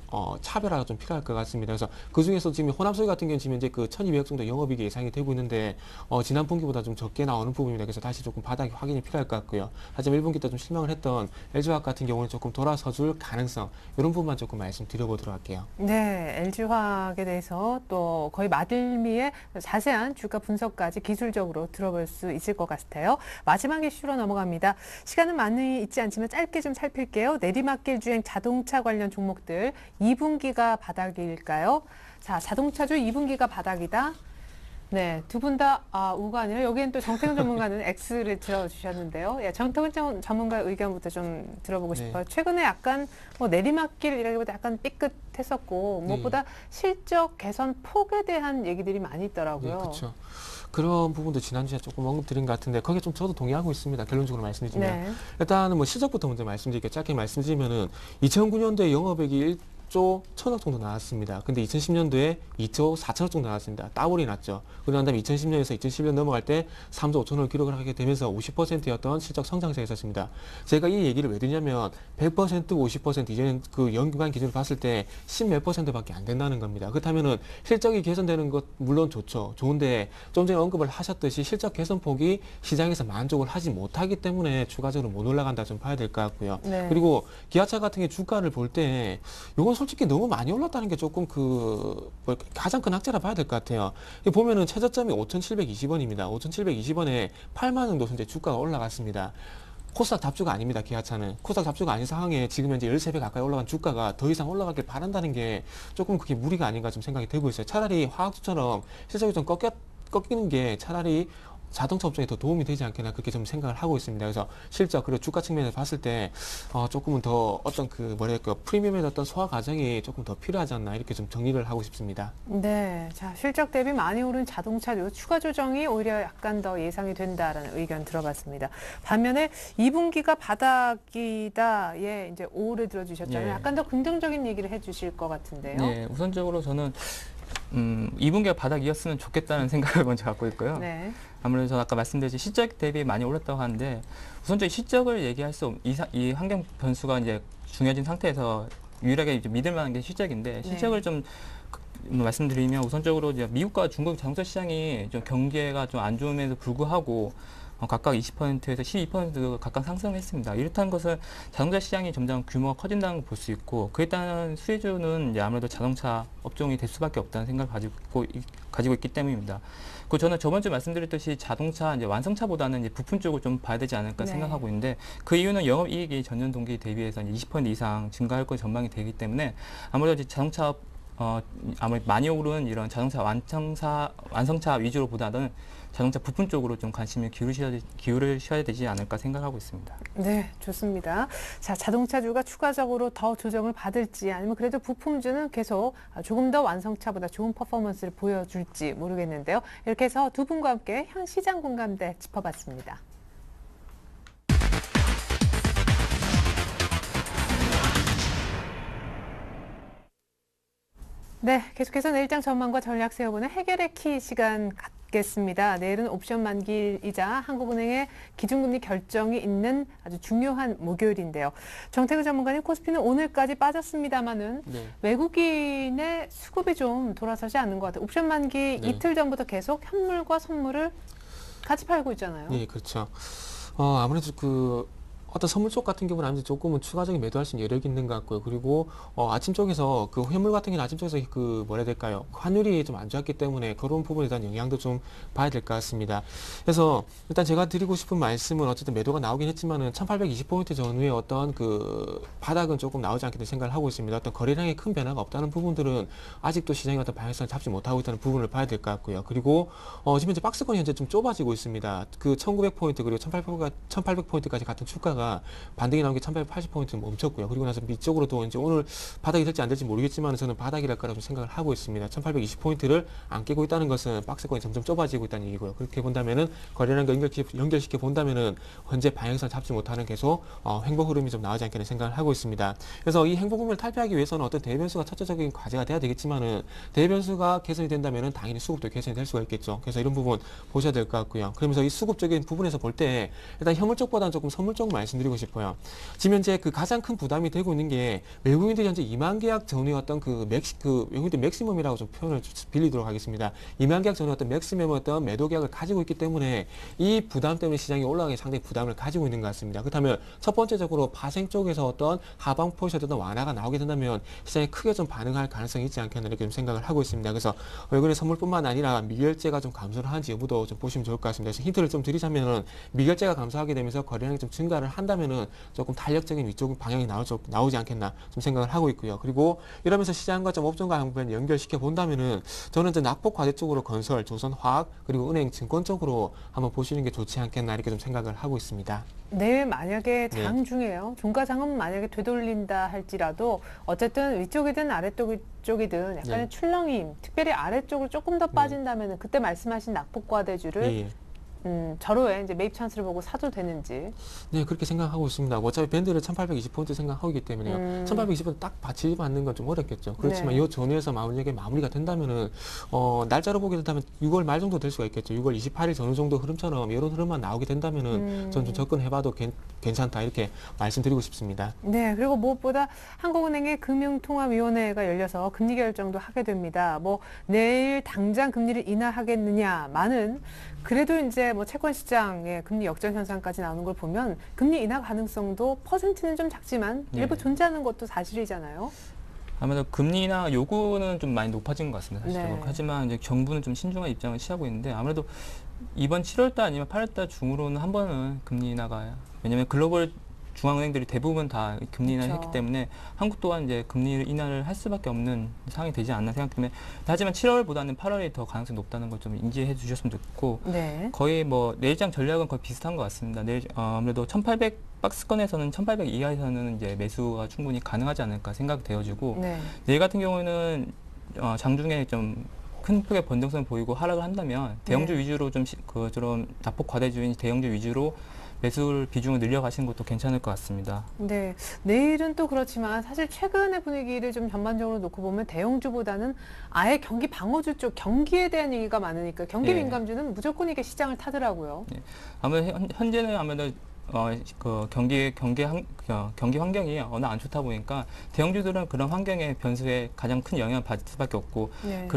Speaker 4: 차별화가 좀 필요할 것 같습니다. 그래서 그 중에서 지금 호남석유 같은 경우는 지금 이제 그 1,200억 정도 영업이익이 예상이 되고 있는데 지난 분기보다 좀 적게 나오는 부분입니다. 그래서 다시 조금 바닥이 확인이 필요할 것 같고요. 하지만 1분기 때 좀 실망을 했던 LG화학 같은 경우는 조금 돌아서줄 가능성 이런 부분만 조금 말씀드려보도록 할게요.
Speaker 1: 네, LG화학에 대해서 또 거의 마들미의 자세한 주가 분석까지 기술적으로 들어볼 수 있을 것 같아요. 마지막 이슈로 넘어갑니다. 시간은 많이 있지 않지만 짧게 좀 살필게요. 내리막길 주행 자동차 관련 종목들 2분기가 바닥일까요? 자, 자동차주 2분기가 바닥이다. 네, 두 분 다 우가 아니라 여기엔 또 정태근 전문가는 X를 들어주셨는데요. 예, 정태근 전문가 의견부터 좀 들어보고 싶어요. 최근에 약간 뭐 내리막길이라기보다 약간 삐끗했었고 무엇보다 실적 개선 폭에 대한 얘기들이 많이 있더라고요.
Speaker 4: 네, 그렇죠. 그런 부분도 지난주에 조금 언급드린 것 같은데 거기에 좀 저도 동의하고 있습니다. 결론적으로 말씀드리면
Speaker 1: 네.
Speaker 4: 일단은 뭐 실적부터 먼저 말씀드릴게요. 짧게 말씀드리면은 2009년도에 영업이익이 1조 1천억 정도 나왔습니다. 근데 2010년도에 2조 4천억 정도 나왔습니다. 따블이 났죠. 그러고 난 다음에 2010년에서 2011년 넘어갈 때 3조 5천억을 기록을 하게 되면서 50%였던 실적 성장세가 있었습니다. 제가 이 얘기를 왜 드냐면 100%, 50% 이제는 그 연간 기준으로 봤을 때 10몇 %밖에 안 된다는 겁니다. 그렇다면은 실적이 개선되는 것 물론 좋죠. 좋은데 좀 전에 언급을 하셨듯이 실적 개선폭이 시장에서 만족을 하지 못하기 때문에 추가적으로 못 올라간다 좀 봐야 될 것 같고요.
Speaker 1: 네.
Speaker 4: 그리고 기아차 같은 게 주가를 볼 때 이건 솔직히 너무 많이 올랐다는 게 조금 가장 큰 악재라 봐야 될 것 같아요. 보면은 최저점이 5,720원입니다. 5,720원에 8만 정도 현재 주가가 올라갔습니다. 코스닥 잡주가 아닙니다. 기아차는. 코스닥 잡주가 아닌 상황에 지금 현재 13배 가까이 올라간 주가가 더 이상 올라가길 바란다는 게 조금 그게 무리가 아닌가 좀 생각이 되고 있어요. 차라리 화학주처럼 실적이 좀 꺾이는 게 차라리 자동차 업종에 더 도움이 되지 않겠나 그렇게 좀 생각을 하고 있습니다. 그래서 실적 그리고 주가 측면에서 봤을 때 조금은 더 어떤 프리미엄의 어떤 소화 과정이 조금 더 필요하지 않나 이렇게 좀 정리를 하고 싶습니다.
Speaker 1: 네, 자 실적 대비 많이 오른 자동차주 추가 조정이 오히려 약간 더 예상이 된다라는 의견 들어봤습니다. 반면에 2분기가 바닥이다, 예, 이제 오를 들어주셨잖아요.
Speaker 3: 예.
Speaker 1: 약간 더 긍정적인 얘기를 해주실 것 같은데요.
Speaker 3: 네, 우선적으로 저는 2분기가 바닥이었으면 좋겠다는 생각을 먼저 갖고 있고요.
Speaker 1: 네.
Speaker 3: 아무래도 저는 아까 말씀드렸듯이 실적 대비 많이 올랐다고 하는데 우선적인 실적을 얘기할 수 이 환경 변수가 이제 중요해진 상태에서 유일하게 이제 믿을 만한 게 실적인데 실적을 좀 말씀드리면 우선적으로 이제 미국과 중국 자동차 시장이 좀 경기가 좀 안 좋음에도 불구하고 각각 20%에서 12% 각각 상승했습니다. 이렇다는 것은 자동차 시장이 점점 규모가 커진다는 걸 볼 수 있고 그에 따른 수혜주는 이제 아무래도 자동차 업종이 될 수밖에 없다는 생각을 가지고 있기 때문입니다. 그 저는 저번 주에 말씀드렸듯이 자동차 이제 완성차보다는 이제 부품 쪽을 좀 봐야 되지 않을까
Speaker 1: 네.
Speaker 3: 생각하고 있는데 그 이유는 영업이익이 전년 동기 대비해서 이제 20% 이상 증가할 것 전망이 되기 때문에 아무래도 이제 자동차 아무래도 많이 오른 이런 자동차 완성차 위주로보다는 자동차 부품 쪽으로 좀 관심을 기울이셔야 되지 않을까 생각하고 있습니다.
Speaker 1: 네, 좋습니다. 자, 자동차주가 추가적으로 더 조정을 받을지 아니면 그래도 부품주는 계속 조금 더 완성차보다 좋은 퍼포먼스를 보여줄지 모르겠는데요. 이렇게 해서 두 분과 함께 현 시장 공감대 짚어봤습니다. 네, 계속해서 내일장 전망과 전략 세워보는 해결의 키 시간 갖겠습니다. 내일은 옵션 만기이자 한국은행의 기준금리 결정이 있는 아주 중요한 목요일인데요. 정태근 전문가님, 코스피는 오늘까지 빠졌습니다마는
Speaker 4: 네.
Speaker 1: 외국인의 수급이 좀 돌아서지 않는 것 같아요. 옵션 만기
Speaker 4: 네.
Speaker 1: 이틀 전부터 계속 현물과 선물을 같이 팔고 있잖아요.
Speaker 4: 네, 그렇죠. 아무래도 어떤 선물 쪽 같은 경우는 아무래도 조금은 추가적인 매도할 수 있는 여력이 있는 것 같고요. 그리고 아침 쪽에서 그 현물 같은 경우는 아침 쪽에서 뭐라 해야 될까요? 환율이 좀 안 좋았기 때문에 그런 부분에 대한 영향도 좀 봐야 될 것 같습니다. 그래서 일단 제가 드리고 싶은 말씀은 어쨌든 매도가 나오긴 했지만은 1820포인트 전후에 어떤 그 바닥은 조금 나오지 않겠다는 생각을 하고 있습니다. 어떤 거래량에 큰 변화가 없다는 부분들은 아직도 시장이 어떤 방향성을 잡지 못하고 있다는 부분을 봐야 될 것 같고요. 그리고 지금 현재 박스권이 현재 좀 좁아지고 있습니다. 그 1900포인트 그리고 1800포인트까지 같은 주가가 반등이 나온 게 1880포인트 멈췄고요. 그리고 나서 밑쪽으로도 이제 오늘 바닥이 될지 안 될지 모르겠지만 저는 바닥이랄 거라고 생각을 하고 있습니다. 1820포인트를 안 깨고 있다는 것은 박스권이 점점 좁아지고 있다는 얘기고요. 그렇게 본다면은 거래량과 연결시켜 본다면은 현재 방향성을 잡지 못하는 계속 횡보 흐름이 좀 나오지 않겠는 생각을 하기 있습니다. 그래서 이 횡보 흐름을 탈피하기 위해서는 어떤 대변수가 첫째적인 과제가 돼야 되겠지만은 대변수가 개선이 된다면은 당연히 수급도 개선이 될 수가 있겠죠. 그래서 이런 부분 보셔야 될 것 같고요. 그러면서 이 수급적인 부분에서 볼 때 일단 현물 쪽보다는 조금 선물 쪽 말씀드리고 싶어요. 지금 현재 그 가장 큰 부담이 되고 있는 게 외국인들이 현재 2만 계약 전후의 어떤 외국인들 맥시멈이라고 좀 표현을 빌리도록 하겠습니다. 2만 계약 전후의 어떤 맥시멈 어떤 매도 계약을 가지고 있기 때문에 이 부담 때문에 시장이 올라가기 상당히 부담을 가지고 있는 것 같습니다. 그렇다면 첫 번째적으로 파생 쪽에서 어떤 하방 포지션의 완화가 나오게 된다면 시장이 크게 좀 반응할 가능성이 있지 않겠나 이렇게 좀 생각을 하고 있습니다. 그래서 외국인의 선물뿐만 아니라 미결제가 좀 감소를 하는지 여부도 좀 보시면 좋을 것 같습니다. 그래서 힌트를 좀 드리자면은 미결제가 감소하게 되면서 거래량이 좀 증가를 한다면은 조금 탄력적인 위쪽 방향이 나오지 않겠나 좀 생각을 하고 있고요. 그리고 이러면서 시장과 좀 업종과 한번 연결시켜 본다면은 저는 이제 낙폭 과대 쪽으로 건설, 조선, 화학 그리고 은행, 증권 쪽으로 한번 보시는 게 좋지 않겠나 이렇게 좀 생각을 하고 있습니다.
Speaker 1: 내일 만약에
Speaker 4: 네.
Speaker 1: 장 중에요. 종가장은 만약에 되돌린다 할지라도 어쨌든 위쪽이든 아래쪽이든 약간의
Speaker 4: 네.
Speaker 1: 출렁임, 특별히 아래쪽으로 조금 더 빠진다면 그때 말씀하신 낙폭과대주를
Speaker 4: 예.
Speaker 1: 절호에 이제 매입 찬스를 보고 사도 되는지.
Speaker 4: 네, 그렇게 생각하고 있습니다. 어차피 밴드를 1820포인트 생각하고 있기 때문에요. 1820포인트 딱 받치 받는 건 좀 어렵겠죠. 그렇지만
Speaker 1: 네.
Speaker 4: 이 전후에서 마무리가 된다면은, 날짜로 보게 된다면 6월 말 정도 될 수가 있겠죠. 6월 28일 전후 정도 흐름처럼 이런 흐름만 나오게 된다면은 전 좀 접근해봐도 괜찮다 이렇게 말씀드리고 싶습니다.
Speaker 1: 네, 그리고 무엇보다 한국은행의 금융통화위원회가 열려서 금리 결정도 하게 됩니다. 뭐 내일 당장 금리를 인하하겠느냐마는 그래도 이제 뭐 채권 시장의 금리 역전 현상까지 나오는 걸 보면 금리 인하 가능성도 퍼센트는 좀 작지만
Speaker 3: 네.
Speaker 1: 일부 존재하는 것도 사실이잖아요.
Speaker 3: 아무래도 금리나 요구는 좀 많이 높아진 것 같습니다. 사실적으로.
Speaker 1: 네.
Speaker 3: 하지만 이제 정부는 좀 신중한 입장을 취하고 있는데 아무래도 이번 7월달 아니면 8월달 중으로는 한 번은 금리 인하가 왜냐하면 글로벌 중앙은행들이 대부분 다 금리 인하를
Speaker 1: 그렇죠.
Speaker 3: 했기 때문에 한국 또한 이제 금리 인하를 할 수밖에 없는 상황이 되지 않나 생각 때문에 하지만 7월보다는 8월이 더 가능성이 높다는 걸 좀 인지해 주셨으면 좋겠고
Speaker 1: 네.
Speaker 3: 거의 뭐 내일장 전략은 거의 비슷한 것 같습니다. 내일 아무래도 1800 박스권에서는 1800 이하에서는 이제 매수가 충분히 가능하지 않을까 생각되어지고
Speaker 1: 네.
Speaker 3: 내일 같은 경우에는 장중에 좀 큰 폭의 변동성을 보이고 하락을 한다면 대형주
Speaker 1: 네.
Speaker 3: 위주로 좀 그처럼 낙폭 과대주인 대형주 위주로 매수 비중을 늘려가시는 것도 괜찮을 것 같습니다.
Speaker 1: 네, 내일은 또 그렇지만 사실 최근의 분위기를 좀 전반적으로 놓고 보면 대형주보다는 아예 경기 방어주 쪽 경기에 대한 얘기가 많으니까 경기
Speaker 3: 네.
Speaker 1: 민감주는 무조건 이게 시장을 타더라고요.
Speaker 3: 아무래도 현재는 아무래도 그 경기 환경이 워낙 안 좋다 보니까 대형주들은 그런 환경의 변수에 가장 큰 영향을 받을 수밖에 없고
Speaker 1: 네.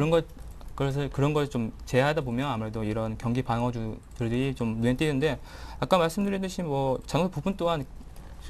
Speaker 3: 그래서 그런 걸 좀 제어하다 보면 아무래도 이런 경기 방어주들이 좀 눈에 띄는데 아까 말씀드렸듯이 뭐 장외 부분 또한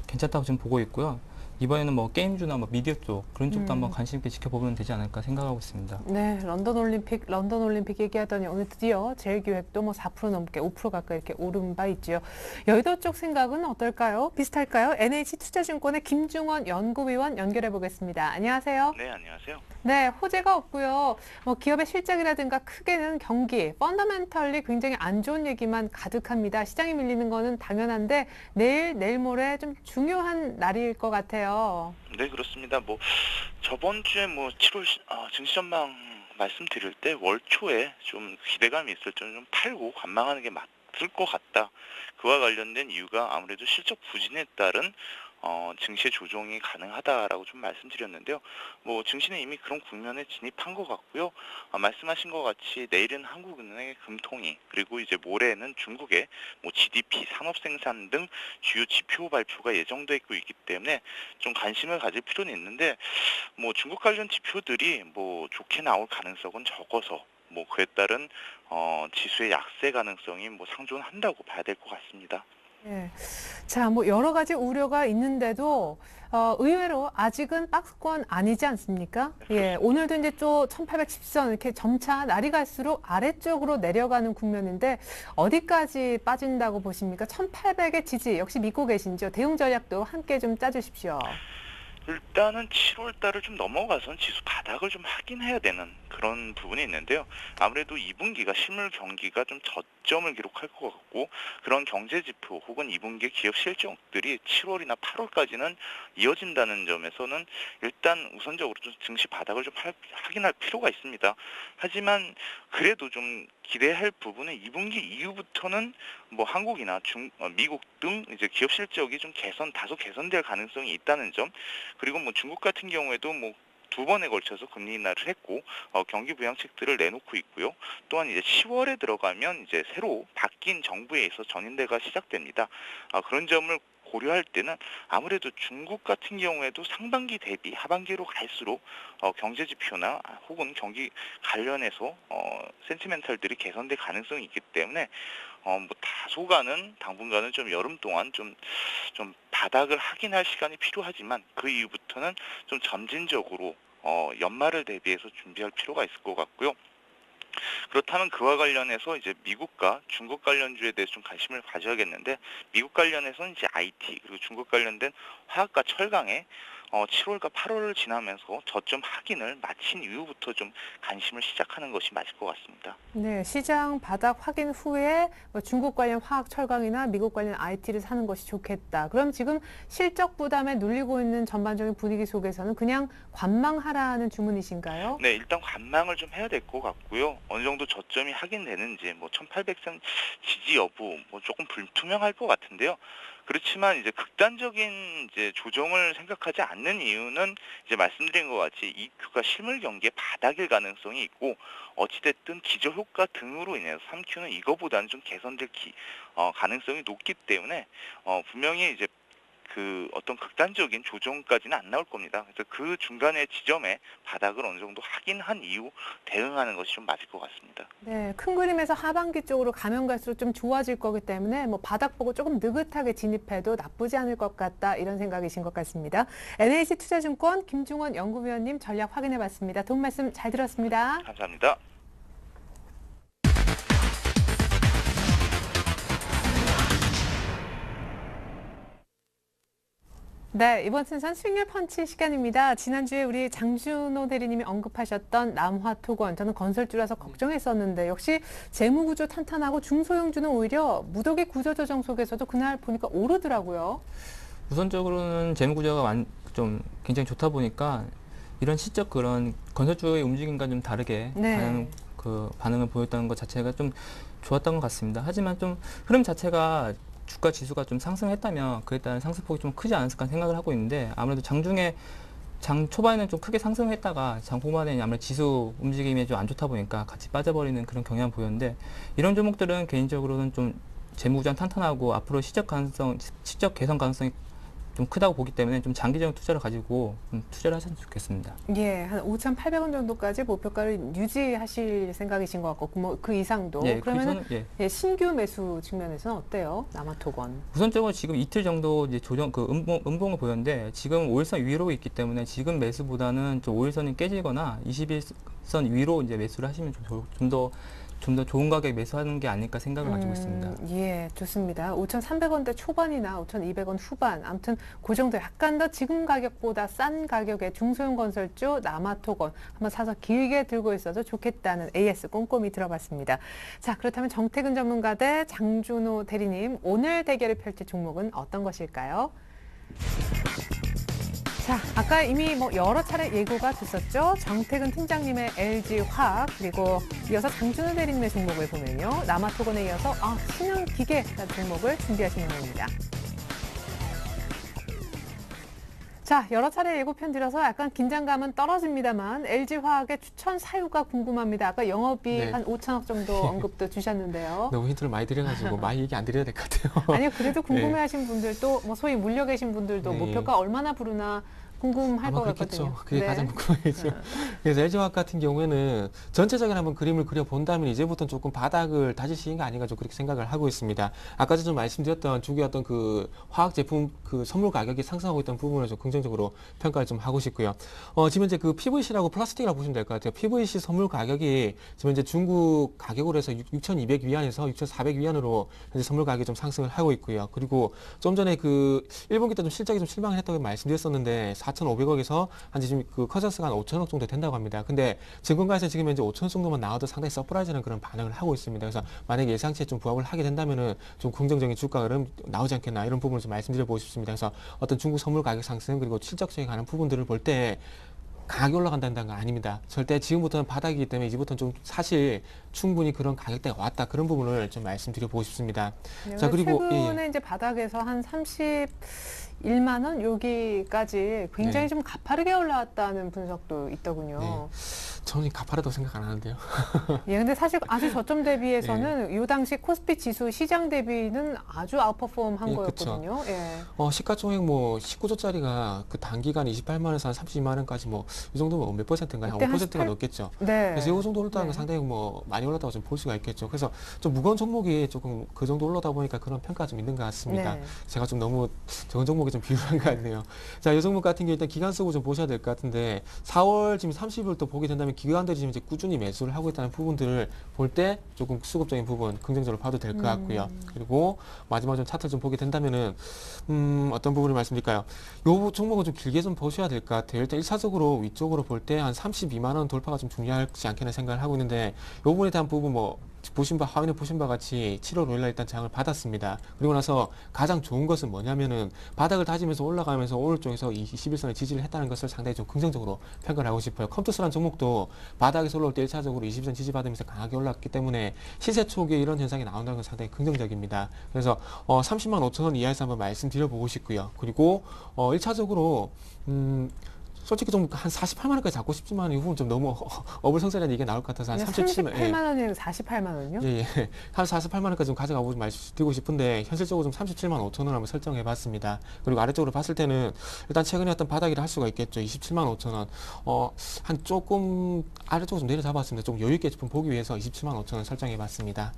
Speaker 3: 괜찮다고 지금 보고 있고요. 이번에는 뭐 게임주나 뭐 미디어 쪽 그런 쪽도 한번 관심 있게 지켜보면 되지 않을까 생각하고 있습니다.
Speaker 1: 네, 런던 올림픽 얘기하더니 오늘 드디어 제일기획도 뭐 4% 넘게 5% 가까이 이렇게 오른 바 있지요. 여의도 쪽 생각은 어떨까요? 비슷할까요? NH투자증권의 김중원 연구위원 연결해 보겠습니다. 안녕하세요.
Speaker 5: 네, 안녕하세요.
Speaker 1: 네, 호재가 없고요. 뭐 기업의 실적이라든가 크게는 경기, 펀더멘털리 굉장히 안 좋은 얘기만 가득합니다. 시장이 밀리는 거는 당연한데 내일 모레 좀 중요한 날일 것 같아요.
Speaker 5: 네, 그렇습니다. 뭐 저번 주에 뭐 7월 증시 전망 말씀드릴 때 월 초에 좀 기대감이 있을 때는 좀 팔고 관망하는 게 맞을 것 같다. 그와 관련된 이유가 아무래도 실적 부진에 따른 증시의 조정이 가능하다라고 좀 말씀드렸는데요. 뭐 증시는 이미 그런 국면에 진입한 것 같고요. 말씀하신 것 같이 내일은 한국은행의 금통위 그리고 이제 모레는 중국의 뭐 GDP, 산업생산 등 주요 지표 발표가 예정돼 있기 때문에 좀 관심을 가질 필요는 있는데 뭐 중국 관련 지표들이 뭐 좋게 나올 가능성은 적어서 뭐 그에 따른 지수의 약세 가능성이 뭐 상존한다고 봐야 될 것 같습니다.
Speaker 1: 예. 자, 뭐 여러 가지 우려가 있는데도 의외로 아직은 박스권 아니지 않습니까? 예, 오늘도 이제 또 1810선 이렇게 점차 날이 갈수록 아래쪽으로 내려가는 국면인데 어디까지 빠진다고 보십니까? 1800의 지지 역시 믿고 계신지요? 대응 전략도 함께 좀 짜주십시오.
Speaker 5: 일단은 7월 달을 좀 넘어가선 지수 바닥을 좀 확인해야 되는 그런 부분이 있는데요. 아무래도 2분기가 실물 경기가 좀 저점을 기록할 것 같고 그런 경제 지표 혹은 2분기 기업 실적들이 7월이나 8월까지는 이어진다는 점에서는 일단 우선적으로 좀 증시 바닥을 좀 확인할 필요가 있습니다. 하지만 그래도 좀 기대할 부분은 2분기 이후부터는 뭐 한국이나 미국 등 이제 기업 실적이 좀 다소 개선될 가능성이 있다는 점, 그리고 뭐 중국 같은 경우에도 뭐 2번에 걸쳐서 금리 인하를 했고 경기 부양책들을 내놓고 있고요. 또한 이제 10월에 들어가면 이제 새로 바뀐 정부에 의해서 전인대가 시작됩니다. 그런 점을 고려할 때는 아무래도 중국 같은 경우에도 상반기 대비 하반기로 갈수록 경제 지표나 혹은 경기 관련해서 센티멘탈들이 개선될 가능성이 있기 때문에 뭐 다소간은 당분간은 좀 여름 동안 좀 바닥을 확인할 시간이 필요하지만 그 이후부터는 좀 점진적으로 연말을 대비해서 준비할 필요가 있을 것 같고요. 그렇다면 그와 관련해서 이제 미국과 중국 관련주에 대해서 좀 관심을 가져야겠는데 미국 관련해서는 이제 IT 그리고 중국 관련된 화학과 철강에 7월과 8월을 지나면서 저점 확인을 마친 이후부터 좀 관심을 시작하는 것이 맞을 것 같습니다.
Speaker 1: 네, 시장 바닥 확인 후에 뭐 중국 관련 화학 철강이나 미국 관련 IT를 사는 것이 좋겠다. 그럼 지금 실적 부담에 눌리고 있는 전반적인 분위기 속에서는 그냥 관망하라는 주문이신가요?
Speaker 5: 네, 일단 관망을 좀 해야 될 것 같고요. 어느 정도 저점이 확인되는지 뭐 1800선 지지 여부 뭐 조금 불투명할 것 같은데요. 그렇지만 이제 극단적인 이제 조정을 생각하지 않는 이유는 이제 말씀드린 것 같이 EQ가 실물 경기에 바닥일 가능성이 있고 어찌됐든 기저효과 등으로 인해서 3Q는 이거보다는 좀 개선될 가능성이 높기 때문에 분명히 이제 그 어떤 극단적인 조정까지는 안 나올 겁니다. 그래서 그 중간의 지점에 바닥을 어느 정도 확인한 이후 대응하는 것이 좀 맞을 것 같습니다.
Speaker 1: 네, 큰 그림에서 하반기 쪽으로 가면 갈수록 좀 좋아질 거기 때문에 뭐 바닥 보고 조금 느긋하게 진입해도 나쁘지 않을 것 같다 이런 생각이신 것 같습니다. NH투자증권 김중원 연구위원님 전략 확인해봤습니다. 도움 말씀 잘 들었습니다.
Speaker 5: 감사합니다.
Speaker 1: 네, 이번 순서는 수익률 펀치 시간입니다. 지난주에 우리 장준호 대리님이 언급하셨던 남화토건, 저는 건설주라서 걱정했었는데 역시 재무구조 탄탄하고 중소형주는 오히려 무더기 구조조정 속에서도 그날 보니까 오르더라고요.
Speaker 3: 우선적으로는 재무구조가 좀 굉장히 좋다 보니까 이런 시적 그런 건설주의 움직임과 좀 다르게
Speaker 1: 네.
Speaker 3: 반응을 보였다는 것 자체가 좀 좋았던 것 같습니다. 하지만 좀 흐름 자체가 주가 지수가 좀 상승했다면 그에 따른 상승폭이 좀 크지 않았을까 생각을 하고 있는데 아무래도 장 초반에는 좀 크게 상승했다가 장 후반에는 아무래도 지수 움직임이 좀 안 좋다 보니까 같이 빠져버리는 그런 경향을 보였는데 이런 종목들은 개인적으로는 좀 재무구장 탄탄하고 앞으로 시적 개선 가능성이 좀 크다고 보기 때문에 좀 장기적인 투자를 가지고 투자를 하셨으면 좋겠습니다.
Speaker 1: 예, 한 5,800원 정도까지 목표가를 유지하실 생각이신 것 같고, 뭐 그 이상도.
Speaker 3: 예,
Speaker 1: 그러면은
Speaker 3: 예.
Speaker 1: 예, 신규 매수 측면에서는 어때요? 남아토건.
Speaker 3: 우선적으로 지금 이틀 정도 이제 음봉을 보였는데 지금 5일선 위로 있기 때문에 지금 매수보다는 좀 5일선이 깨지거나 21선 위로 이제 매수를 하시면 좀 더 좋은 가격에 매수하는 게 아닐까 생각을 가지고 있습니다.
Speaker 1: 예, 좋습니다. 5,300원대 초반이나 5,200원 후반, 아무튼 그 정도 약간 더 지금 가격보다 싼 가격에 중소형 건설주 남아토건 한번 사서 길게 들고 있어도 좋겠다는 AS 꼼꼼히 들어봤습니다. 자, 그렇다면 정태근 전문가 대 장준호 대리님, 오늘 대결을 펼칠 종목은 어떤 것일까요? 자, 아까 이미 뭐 여러 차례 예고가 됐었죠. 정태근 팀장님의 LG화학, 그리고 이어서 장준호 대리님의 종목을 보면요. 남아토건에 이어서 신영기계라는 종목을 준비하신 모양입니다. 자, 여러 차례 예고편 드려서 약간 긴장감은 떨어집니다만 LG화학의 추천 사유가 궁금합니다. 아까 영업이
Speaker 4: 네.
Speaker 1: 한 5천억 정도 언급도 주셨는데요.
Speaker 4: 너무 힌트를 많이 드려가지고 많이 얘기 안 드려야 될 것 같아요.
Speaker 1: 아니요, 그래도 궁금해하신 분들도 뭐 소위 물려 계신 분들도
Speaker 4: 네.
Speaker 1: 목표가 얼마나 부르나 궁금할
Speaker 4: 아마
Speaker 1: 것
Speaker 4: 그렇겠죠.
Speaker 1: 같거든요.
Speaker 4: 그게
Speaker 1: 네.
Speaker 4: 가장 궁금하겠죠. 그래서 LG화학 같은 경우에는 전체적인 한번 그림을 그려본다면 이제부터는 조금 바닥을 다질 시기가 아닌가 좀 그렇게 생각을 하고 있습니다. 아까 좀 말씀드렸던 주기 어떤 그 화학 제품 그 선물 가격이 상승하고 있던 부분을 좀 긍정적으로 평가를 좀 하고 싶고요. 지금 이제 그 PVC라고 플라스틱이라고 보시면 될 것 같아요. PVC 선물 가격이 지금 이제 중국 가격으로 해서 6,200 위안에서 6,400 위안으로 현재 선물 가격이 좀 상승을 하고 있고요. 그리고 좀 전에 그 1분기 때 좀 실적이 좀 실망을 했다고 말씀드렸었는데 4,500억에서 한 지금 그 커져스가 한 5천억 정도 된다고 합니다. 근데 증권가에서 지금 현재 5천억 정도만 나와도 상당히 서프라이즈는 그런 반응을 하고 있습니다. 그래서 만약에 예상치에 좀 부합을 하게 된다면은 좀 긍정적인 주가 흐름 나오지 않겠나 이런 부분을 좀 말씀드려보고 싶습니다. 그래서 어떤 중국 선물 가격 상승 그리고 실적성에 관한 부분들을 볼 때 강하게 올라간다는 건 아닙니다. 절대 지금부터는 바닥이기 때문에 이제부터는 좀 사실 충분히 그런 가격대가 왔다 그런 부분을 좀 말씀드려보고 싶습니다. 자, 그리고
Speaker 1: 최근에 이제 바닥에서 한 31만 원 여기까지 굉장히
Speaker 4: 네.
Speaker 1: 좀 가파르게 올라왔다는 분석도 있더군요.
Speaker 4: 네. 저는 가파르다고 생각 안 하는데요.
Speaker 1: 예, 근데 사실 아주 저점 대비해서는 이 당시 코스피 지수 시장 대비는 아주 아웃퍼폼 한
Speaker 4: 예,
Speaker 1: 거였거든요. 예.
Speaker 4: 시가총액 뭐 19조짜리가 그 단기간 28만 원에서 한 32만 원까지 뭐 이 정도면 몇 퍼센트인가요? 한
Speaker 1: 그때 한
Speaker 4: 5%가
Speaker 1: 18?
Speaker 4: 넘겠죠.
Speaker 1: 네.
Speaker 4: 그래서 이 정도 올랐다는 건
Speaker 1: 네.
Speaker 4: 상당히 뭐 많이 올랐다고 좀 볼 수가 있겠죠. 그래서 좀 무거운 종목이 조금 그 정도 올라다 보니까 그런 평가가 좀 있는 것 같습니다.
Speaker 1: 네.
Speaker 4: 제가 좀 너무 적은 종목에 좀 비유한 것 같네요. 자, 이 종목 같은 경우 일단 기간 쓰고 좀 보셔야 될 것 같은데 4월 지금 30일 또 보게 된다면 기관들이 지금 이제 꾸준히 매수를 하고 있다는 부분들을 볼 때 조금 수급적인 부분 긍정적으로 봐도 될 것 같고요. 그리고 마지막 좀 차트를 좀 보게 된다면은 어떤 부분을 말씀드릴까요? 요 종목은 좀 길게 좀 보셔야 될 것 같아요. 일단 1차적으로 위쪽으로 볼 때 한 32만 원 돌파가 좀 중요하지 않겠나 생각을 하고 있는데 요 부분에 대한 부분 뭐 화면에 보신 바 같이 7월 5일 날 일단 장을 받았습니다. 그리고 나서 가장 좋은 것은 뭐냐면은 바닥을 다지면서 올라가면서 오늘 쪽에서 이 21선에 지지를 했다는 것을 상당히 좀 긍정적으로 평가를 하고 싶어요. 컴투스라는 종목도 바닥에서 올라올 때 1차적으로 22선 지지받으면서 강하게 올랐기 때문에 시세 초기에 이런 현상이 나온다는 건 상당히 긍정적입니다. 그래서 30만 5천 원 이하에서 한번 말씀드려보고 싶고요. 그리고 1차적으로 솔직히 좀 한 48만 원까지 잡고 싶지만 이 부분 좀 너무 어불성설이라는 얘기가 나올 것 같아서 한 37만
Speaker 1: 38만 원이면 48만 원이요?
Speaker 4: 예. 한 48만 원까지 좀 가져가고 말씀드리고 싶은데 현실적으로 좀 37만 5천 원 한번 설정해 봤습니다. 그리고 아래쪽으로 봤을 때는 일단 최근에 어떤 바닥이라 할 수가 있겠죠. 27만 5천 원. 한 조금 아래쪽으로 좀 내려잡았습니다. 좀 여유 있게 좀 보기 위해서 27만 5천 원 설정해 봤습니다.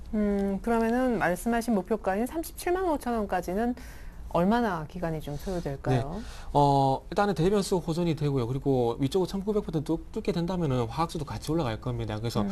Speaker 1: 그러면은 말씀하신 목표가인 37만 5천 원까지는 얼마나 기간이 좀 소요될까요?
Speaker 4: 일단은 대변수 호전이 되고요. 그리고 위쪽으로 1900% 뚫게 된다면은 화학수도 같이 올라갈 겁니다. 그래서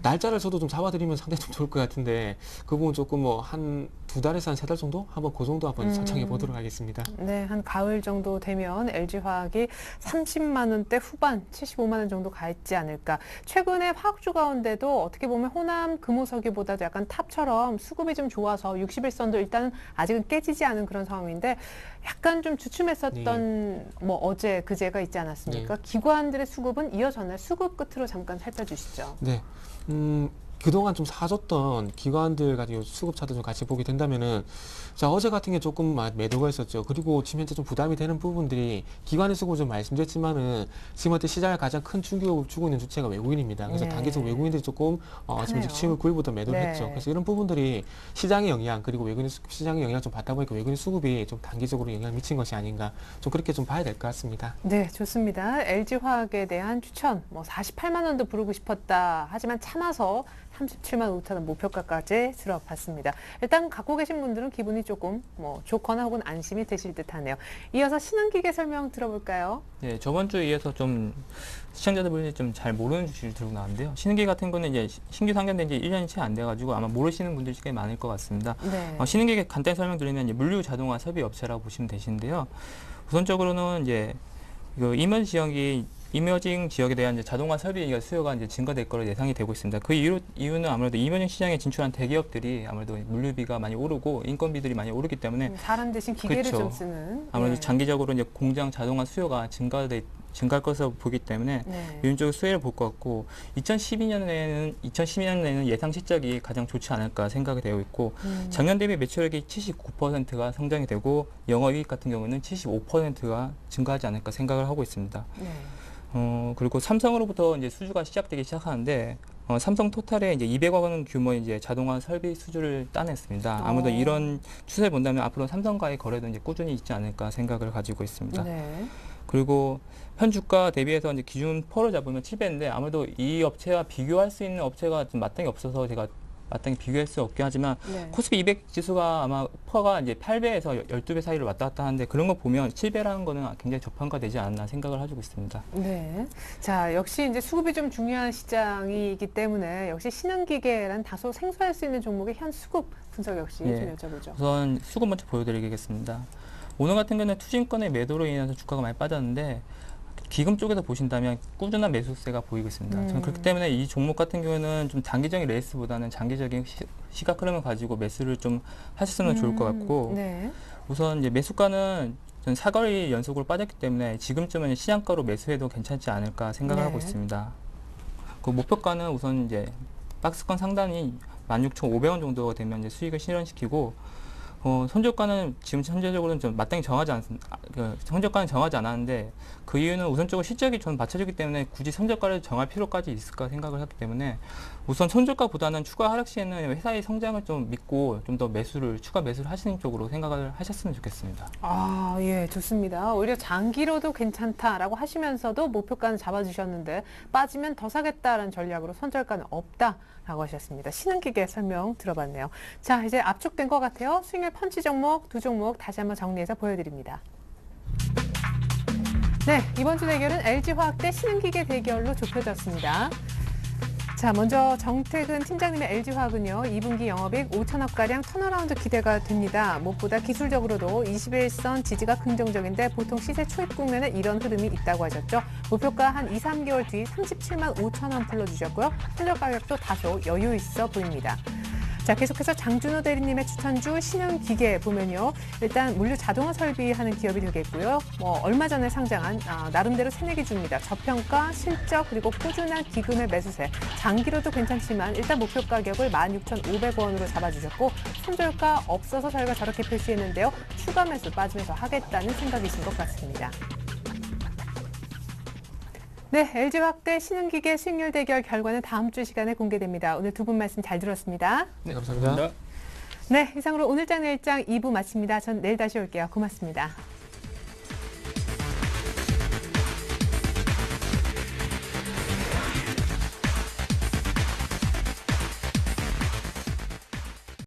Speaker 4: 날짜를 저도 좀 잡아드리면 상당히 좀 좋을 것 같은데 그 부분 조금 뭐 한 2달에서 한 3달 정도? 한번 그 정도 한번 설정해 보도록 하겠습니다.
Speaker 1: 네, 한 가을 정도 되면 LG화학이 30만 원대 후반, 75만 원 정도 가 있지 않을까. 최근에 화학주 가운데도 어떻게 보면 호남 금호석유보다도 약간 탑처럼 수급이 좀 좋아서 61선도 일단은 아직은 깨지지 않은 그런 상황인데 약간 좀 주춤했었던 뭐 어제 그제가 있지 않았습니까?
Speaker 4: 네.
Speaker 1: 기관들의 수급은 이어졌나요? 수급 끝으로 잠깐 살펴주시죠.
Speaker 4: 네. 그동안 좀 사줬던 기관들 가지고 수급차도 좀 같이 보게 된다면은 자 어제 같은 게 조금 매도가 있었죠. 그리고 지금 현재 좀 부담이 되는 부분들이 기관의 수급을 좀 말씀드렸지만은 지금 현재 시장을 가장 큰 충격을 주고 있는 주체가 외국인입니다. 그래서
Speaker 1: 네.
Speaker 4: 단기적으로 외국인들이 조금 지금
Speaker 1: 하네요.
Speaker 4: 지금 9일부터 매도를
Speaker 1: 네.
Speaker 4: 했죠. 그래서 이런 부분들이 시장의 영향 그리고 외국인 시장의 영향을 좀 받다 보니까 외국인 수급이 좀 단기적으로 영향을 미친 것이 아닌가 좀 그렇게 좀 봐야 될 것 같습니다.
Speaker 1: 네, 좋습니다. LG화학에 대한 추천, 48만 원도 부르고 싶었다. 하지만 참아서 37만 5천 원 목표가까지 들어봤습니다. 일단 갖고 계신 분들은 기분이 조금 좋거나 혹은 안심이 되실 듯하네요. 이어서 신흥기계 설명 들어볼까요?
Speaker 3: 네, 저번 주에 이어서 좀 시청자들분이 좀 잘 모르는 주식을 들고 나왔는데요. 신흥기 같은 거는 이제 신규 상장된 지 1년이 채 안 돼가지고 아마 모르시는 분들이 꽤 많을 것 같습니다.
Speaker 1: 네.
Speaker 3: 신흥기 간단히 설명드리면 이제 물류 자동화 설비 업체라고 보시면 되시는데요. 우선적으로는 이제 그 이머징 지역에 대한 이제 자동화 설비 수요가 이제 증가될 거로 예상이 되고 있습니다. 그 이유는 아무래도 이머징 시장에 진출한 대기업들이 아무래도 물류비가 많이 오르고 인건비들이 많이 오르기 때문에
Speaker 1: 사람 대신 기계를
Speaker 3: 그쵸.
Speaker 1: 좀 쓰는.
Speaker 3: 아무래도
Speaker 1: 네.
Speaker 3: 장기적으로 이제 공장 자동화 수요가 증가할 것으로 보기 때문에
Speaker 1: 네.
Speaker 3: 이런 쪽으로 수혜를 볼 것 같고 2012년에는 예상 실적이 가장 좋지 않을까 생각이 되어 있고 작년 대비 매출액이 79%가 성장이 되고 영업이익 같은 경우는 75%가 증가하지 않을까 생각을 하고 있습니다.
Speaker 1: 네.
Speaker 3: 그리고 삼성으로부터 이제 수주가 시작되기 시작하는데 삼성 토탈에 이제 200억 원 규모의 이제 자동화 설비 수주를 따냈습니다. 아무래도 이런 추세를 본다면 앞으로 삼성과의 거래도 이제 꾸준히 있지 않을까 생각을 가지고 있습니다.
Speaker 1: 네.
Speaker 3: 그리고 현 주가 대비해서 이제 기준 퍼를 잡으면 7배인데 아무래도 이 업체와 비교할 수 있는 업체가 좀 마땅히 없어서 제가 마땅히 비교할 수 없긴 하지만
Speaker 1: 네.
Speaker 3: 코스피 200 지수가 아마 퍼가 이제 8배에서 12배 사이로 왔다 갔다 하는데 그런 거 보면 7배라는 거는 굉장히 저평가되지 않나 생각을 하고 있습니다.
Speaker 1: 네. 자, 역시 이제 수급이 좀 중요한 시장이기 때문에 역시 신흥기계란 다소 생소할 수 있는 종목의 현 수급 분석 역시
Speaker 3: 예.
Speaker 1: 좀 여쭤보죠.
Speaker 3: 우선 수급 먼저 보여드리겠습니다. 오늘 같은 경우는 투자증권의 매도로 인해서 주가가 많이 빠졌는데 기금 쪽에서 보신다면 꾸준한 매수세가 보이고 있습니다. 저는 그렇기 때문에 이 종목 같은 경우는 좀 단기적인 레이스보다는 장기적인 시각 흐름을 가지고 매수를 좀 하셨으면 좋을 것 같고
Speaker 1: 네.
Speaker 3: 우선 이제 매수가는 전 4거래 연속으로 빠졌기 때문에 지금쯤은 시장가로 매수해도 괜찮지 않을까 생각을 하고
Speaker 1: 네.
Speaker 3: 있습니다. 그 목표가는 우선 이제 박스권 상단이 16,500원 정도가 되면 이제 수익을 실현시키고 손절가는 지금 현재적으로는 좀 마땅히 손절가는 정하지 않았는데 그 이유는 우선적으로 실적이 좀 받쳐주기 때문에 굳이 손절가를 정할 필요까지 있을까 생각을 했기 때문에 우선 손절가보다는 추가 하락 시에는 회사의 성장을 좀 믿고 좀 더 추가 매수를 하시는 쪽으로 생각을 하셨으면 좋겠습니다.
Speaker 1: 아, 예, 좋습니다. 오히려 장기로도 괜찮다라고 하시면서도 목표가는 잡아주셨는데 빠지면 더 사겠다라는 전략으로 손절가는 없다라고 하셨습니다. 신흥기계 설명 들어봤네요. 자, 이제 압축된 것 같아요. 수익률 펀치 종목 두 종목 다시 한번 정리해서 보여드립니다. 네, 이번 주 대결은 LG화학 대 신흥기계 대결로 좁혀졌습니다. 자, 먼저 정태근 팀장님의 LG화학은요, 2분기 영업이익 5천억가량 턴어라운드 기대가 됩니다. 무엇보다 기술적으로도 21선 지지가 긍정적인데 보통 시세 초입 국면에 이런 흐름이 있다고 하셨죠. 목표가 한 2, 3개월 뒤 37만 5천 원 불러주셨고요. 손절 가격도 다소 여유 있어 보입니다. 자, 계속해서 장준호 대리님의 추천주 신흥기계 보면요. 일단 물류 자동화 설비하는 기업이 되겠고요. 얼마 전에 상장한 나름대로 새내기 중입니다. 저평가, 실적, 그리고 꾸준한 기금의 매수세. 장기로도 괜찮지만 일단 목표 가격을 16,500원으로 잡아주셨고 손절가 없어서 저희가 저렇게 표시했는데요. 추가 매수 빠지면서 하겠다는 생각이신 것 같습니다. 네, LG화학 대 신흥기계 수익률 대결 결과는 다음 주 시간에 공개됩니다. 오늘 두 분 말씀 잘 들었습니다.
Speaker 4: 네, 감사합니다.
Speaker 1: 네, 이상으로 오늘장 내일장 2부 마칩니다. 전 내일 다시 올게요. 고맙습니다.